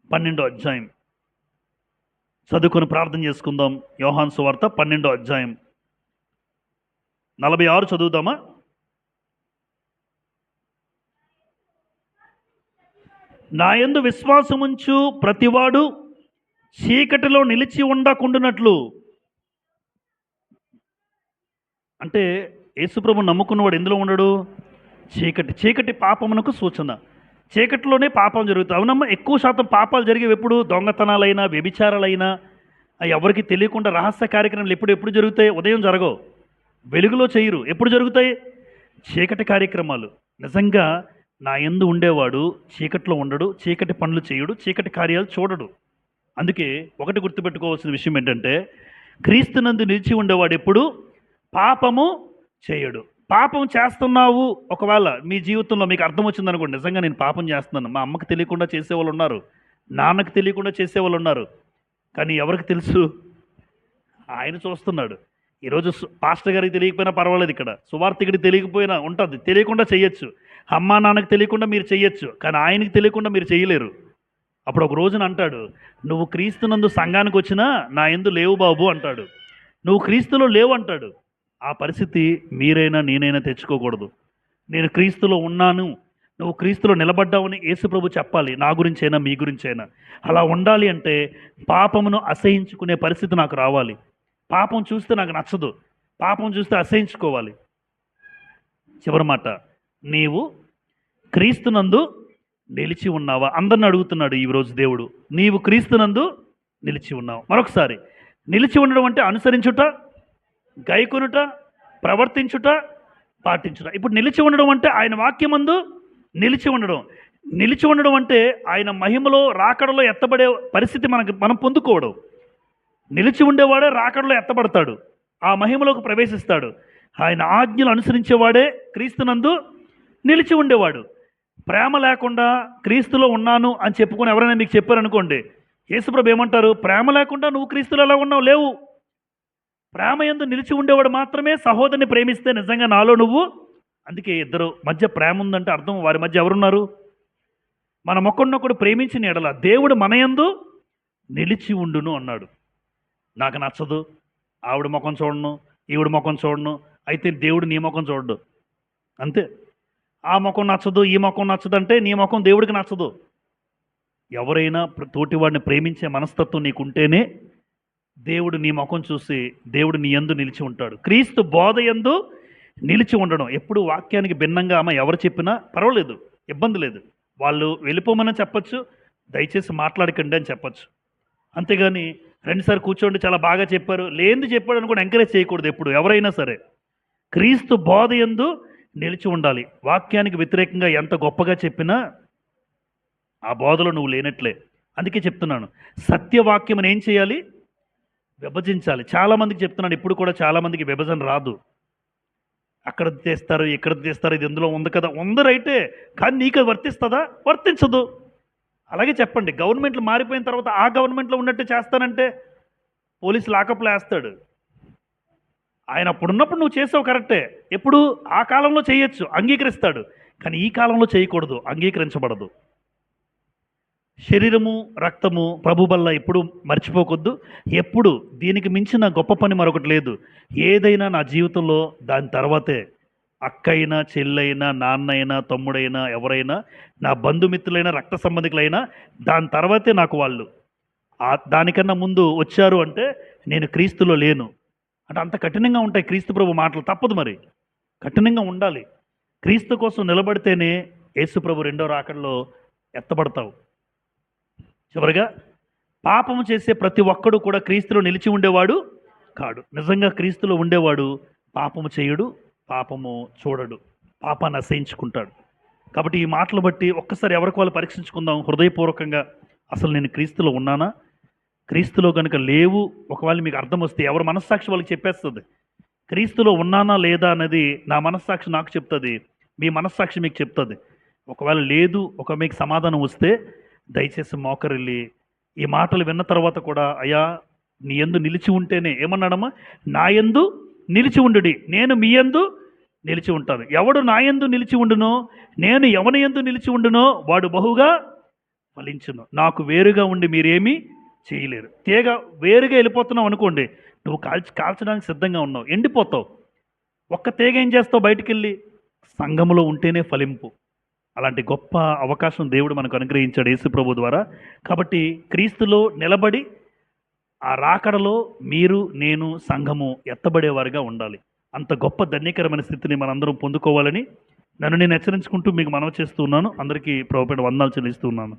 12వ అధ్యాయం చదువుకొని ప్రార్థన చేసుకుందాం. యోహాను సువార్త 12వ అధ్యాయం 46 చదువుదామా? నా యందు విశ్వాసముంచు ప్రతివాడు చీకటిలో నిలిచి ఉండకుండానట్లు. అంటే యేసుప్రభు నమ్ముకున్నవాడు ఎందులో ఉండడు? చీకటి పాపమునకు సూచన. చీకటిలోనే పాపం జరుగుతుంది. అవునమ్మా, ఎక్కువ శాతం పాపాలు జరిగేవి ఎప్పుడు? దొంగతనాలైనా వ్యభిచారాలైనా ఎవరికి తెలియకుండా రహస్య కార్యక్రమాలు ఎప్పుడు జరుగుతాయి? ఉదయం జరగవు, వెలుగులో చేయరు. ఎప్పుడు జరుగుతాయి? చీకటి కార్యక్రమాలు. నిజంగా నా యందు ఉండేవాడు చీకటిలో ఉండడు, చీకటి పనులు చేయడు, చీకటి కార్యాలు చూడడు. అందుకే ఒకటి గుర్తుపెట్టుకోవాల్సిన విషయం ఏంటంటే క్రీస్తునందు నిలిచి ఉండేవాడు ఎప్పుడు పాపము చేయడు. పాపం చేస్తున్నావు ఒకవేళ మీ జీవితంలో మీకు అర్థం వచ్చిందనుకోండి, నిజంగా నేను పాపం చేస్తున్నాను. మా అమ్మకి తెలియకుండా చేసేవాళ్ళు ఉన్నారు, నాన్నకు తెలియకుండా చేసేవాళ్ళు ఉన్నారు. కానీ ఎవరికి తెలుసు? ఆయన చూస్తున్నాడు. ఈరోజు పాస్టర్ గారికి తెలియకపోయినా పర్వాలేదు, ఇక్కడ సువార్థికుడికి తెలియకపోయినా ఉంటుంది, తెలియకుండా చేయొచ్చు. అమ్మా నాన్నకు తెలియకుండా మీరు చేయొచ్చు, కానీ ఆయనకి తెలియకుండా మీరు చేయలేరు. అప్పుడు ఒక రోజున అంటాడు, నువ్వు క్రీస్తునందు సంఘానికి వచ్చినా నా యందు లేవు బాబు అంటాడు. నువ్వు క్రీస్తులో లేవు అంటాడు. ఆ పరిస్థితి మీరైనా నేనైనా తెచ్చుకోకూడదు. నేను క్రీస్తులో ఉన్నాను, నువ్వు క్రీస్తులో నిలబడ్డావని యేసుప్రభు చెప్పాలి, నా గురించైనా మీ గురించైనా. అలా ఉండాలి అంటే పాపమును అసహించుకునే పరిస్థితి నాకు రావాలి. పాపం చూస్తే నాకు నచ్చదు, పాపం చూస్తే అసహించుకోవాలి. చివరి మాట, నీవు క్రీస్తునందు నిలిచి ఉన్నావా? అందరిని అడుగుతున్నాడు ఈరోజు దేవుడు, నీవు క్రీస్తునందు నిలిచి ఉన్నావు. మరొకసారి, నిలిచి ఉండడం అంటే అనుసరించుట, గైకొనుట, ప్రవర్తించుట, పాటించుట. ఇప్పుడు నిలిచి ఉండడం అంటే ఆయన వాక్యమందు నిలిచి ఉండడం. నిలిచి ఉండడం అంటే ఆయన మహిమలో రాకడలో ఎత్తబడే పరిస్థితి మనం పొందుకోవడం. నిలిచి ఉండేవాడే రాకడలో ఎత్తబడతాడు, ఆ మహిమలోకి ప్రవేశిస్తాడు. ఆయన ఆజ్ఞలు అనుసరించేవాడే క్రీస్తునందు నిలిచి ఉండేవాడు. ప్రేమ లేకుండా క్రీస్తులో ఉన్నాను అని చెప్పుకొని ఎవరైనా మీకు చెప్పారనుకోండి, యేసుప్రభు ఏమంటారు? ప్రేమ లేకుండా నువ్వు క్రీస్తులో ఎలా ఉన్నావు? లేవు. ప్రేమ యందు నిలిచి ఉండేవాడు మాత్రమే సహోదరుని ప్రేమిస్తే నిజంగా నాలో నువ్వు. అందుకే ఇద్దరు మధ్య ప్రేమ ఉందంటే అర్థం వారి మధ్య ఎవరున్నారు? మన ఒకరినొకడు ప్రేమించిన ఎడల దేవుడు మన యందు నిలిచి ఉండును అన్నాడు. నాకు నచ్చదు, ఆవిడ ముఖం చూడను, ఈవిడ ముఖం చూడను, అయితే దేవుడు నీ ముఖం చూడడు. అంతే. ఆ ముఖం నచ్చదు, ఈ ముఖం నచ్చదు అంటే నీ ముఖం దేవుడికి నచ్చదు. ఎవరైనా తోటివాడిని ప్రేమించే మనస్తత్వం నీకుంటేనే దేవుడు నీ ముఖం చూసి దేవుడు నీ యందు నిలిచి ఉంటాడు. క్రీస్తు బోధ యందు నిలిచి ఉండడం. ఎప్పుడు వాక్యానికి భిన్నంగా అమ్మ ఎవరు చెప్పినా పర్వాలేదు, ఇబ్బంది లేదు. వాళ్ళు వెళ్ళిపోమని చెప్పచ్చు, దయచేసి మాట్లాడకండి అని చెప్పచ్చు. అంతేగాని రెండుసార్లు కూర్చోండి చాలా బాగా చెప్పారు, లేనిది చెప్పాడు అని కూడా ఎంకరేజ్ చేయకూడదు. ఎప్పుడు ఎవరైనా సరే క్రీస్తు బోధ యందు నిలిచి ఉండాలి. వాక్యానికి వ్యతిరేకంగా ఎంత గొప్పగా చెప్పినా ఆ బోధలో నువ్వు లేనట్లే. అందుకే చెప్తున్నాను, సత్యవాక్యం ఏం చేయాలి? విభజించాలి. చాలామందికి చెప్తున్నాను, ఇప్పుడు కూడా చాలామందికి విభజన రాదు. అక్కడ తీస్తారు, ఇక్కడ తీస్తారు, ఇది ఎందులో ఉంది కదా, ఉంది రైటే, కానీ నీకు అది వర్తిస్తుందా? వర్తించదు. అలాగే చెప్పండి. గవర్నమెంట్లు మారిపోయిన తర్వాత ఆ గవర్నమెంట్లో ఉన్నట్టు చేస్తానంటే పోలీసు లాకప్లో వేస్తాడు. ఆయన అప్పుడున్నప్పుడు నువ్వు చేసావు కరెక్టే, ఎప్పుడు ఆ కాలంలో చేయొచ్చు, అంగీకరిస్తాడు. కానీ ఈ కాలంలో చేయకూడదు, అంగీకరించబడదు. శరీరము రక్తము ప్రభు వల్ల ఎప్పుడు మర్చిపోకొద్దు. ఎప్పుడు దీనికి మించిన గొప్ప పని మరొకటి లేదు. ఏదైనా నా జీవితంలో దాని తర్వాతే. అక్కయినా, చెల్లైనా, నాన్నైనా, తమ్ముడైనా, ఎవరైనా, నా బంధుమిత్రులైనా, రక్త సంబంధికులైనా దాని తర్వాతే నాకు వాళ్ళు. దానికన్నా ముందు వచ్చారు అంటే నేను క్రీస్తులో లేను అంటే అంత కఠినంగా ఉంటాయి క్రీస్తు ప్రభు మాటలు. తప్పదు, మరి కఠినంగా ఉండాలి. క్రీస్తు కోసం నిలబడితేనే యేసు ప్రభు రెండో రాకడలో ఎత్తబడతావు. చివరిగా, పాపము చేసే ప్రతి ఒక్కడు కూడా క్రీస్తులో నిలిచి ఉండేవాడు కాడు. నిజంగా క్రీస్తులో ఉండేవాడు పాపము చేయడు, పాపము చూడడు, పాపాన్ని అసహించుకుంటాడు. కాబట్టి ఈ మాటలు బట్టి ఒక్కసారి ఎవరికి వాళ్ళు పరీక్షించుకుందాం హృదయపూర్వకంగా. అసలు నేను క్రీస్తులో ఉన్నానా? క్రీస్తులో కనుక లేవు, ఒకవేళ మీకు అర్థం వస్తే ఎవరి మనస్సాక్షి వాళ్ళకి చెప్పేస్తుంది. క్రీస్తులో ఉన్నానా లేదా అన్నది నా మనస్సాక్షి నాకు చెప్తుంది, మీ మనస్సాక్షి మీకు చెప్తుంది. ఒకవేళ లేదు, ఒక మీకు సమాధానం వస్తే దయచేసి మోకరిల్లి ఈ మాటలు విన్న తర్వాత కూడా, అయ్యా నీ యందు నిలిచి ఉంటేనే, ఏమన్నాడమ్మా? నా యందు నిలిచి ఉండుడి, నేను మీ యందు నిలిచి ఉంటాను. ఎవడు నా యందు నిలిచి ఉండునో, నేను ఎవని యందు నిలిచి ఉండునో వాడు బహుగా ఫలించును. నాకు వేరుగా ఉండి మీరేమీ చేయలేరు. తీగ వేరుగా వెళ్ళిపోతున్నావు అనుకోండి, నువ్వు కాల్చడానికి సిద్ధంగా ఉన్నావు, ఎండిపోతావు. ఒక్క తీగ ఏం చేస్తావు? బయటికి వెళ్ళి సంఘములో ఉంటేనే ఫలింపు. అలాంటి గొప్ప అవకాశం దేవుడు మనకు అనుగ్రహించాడు యేసు ప్రభు ద్వారా. కాబట్టి క్రీస్తులో నిలబడి ఆ రాకడలో మీరు, నేను, సంఘము ఎత్తబడేవారుగా ఉండాలి. అంత గొప్ప ధన్యకరమైన స్థితిని మనందరం పొందుకోవాలని నన్ను నేను హెచ్చరించుకుంటూ మీకు మనవి చేస్తూ ఉన్నాను. అందరికీ ప్రభుపేట వందనాలు చెల్లిస్తూ ఉన్నాను.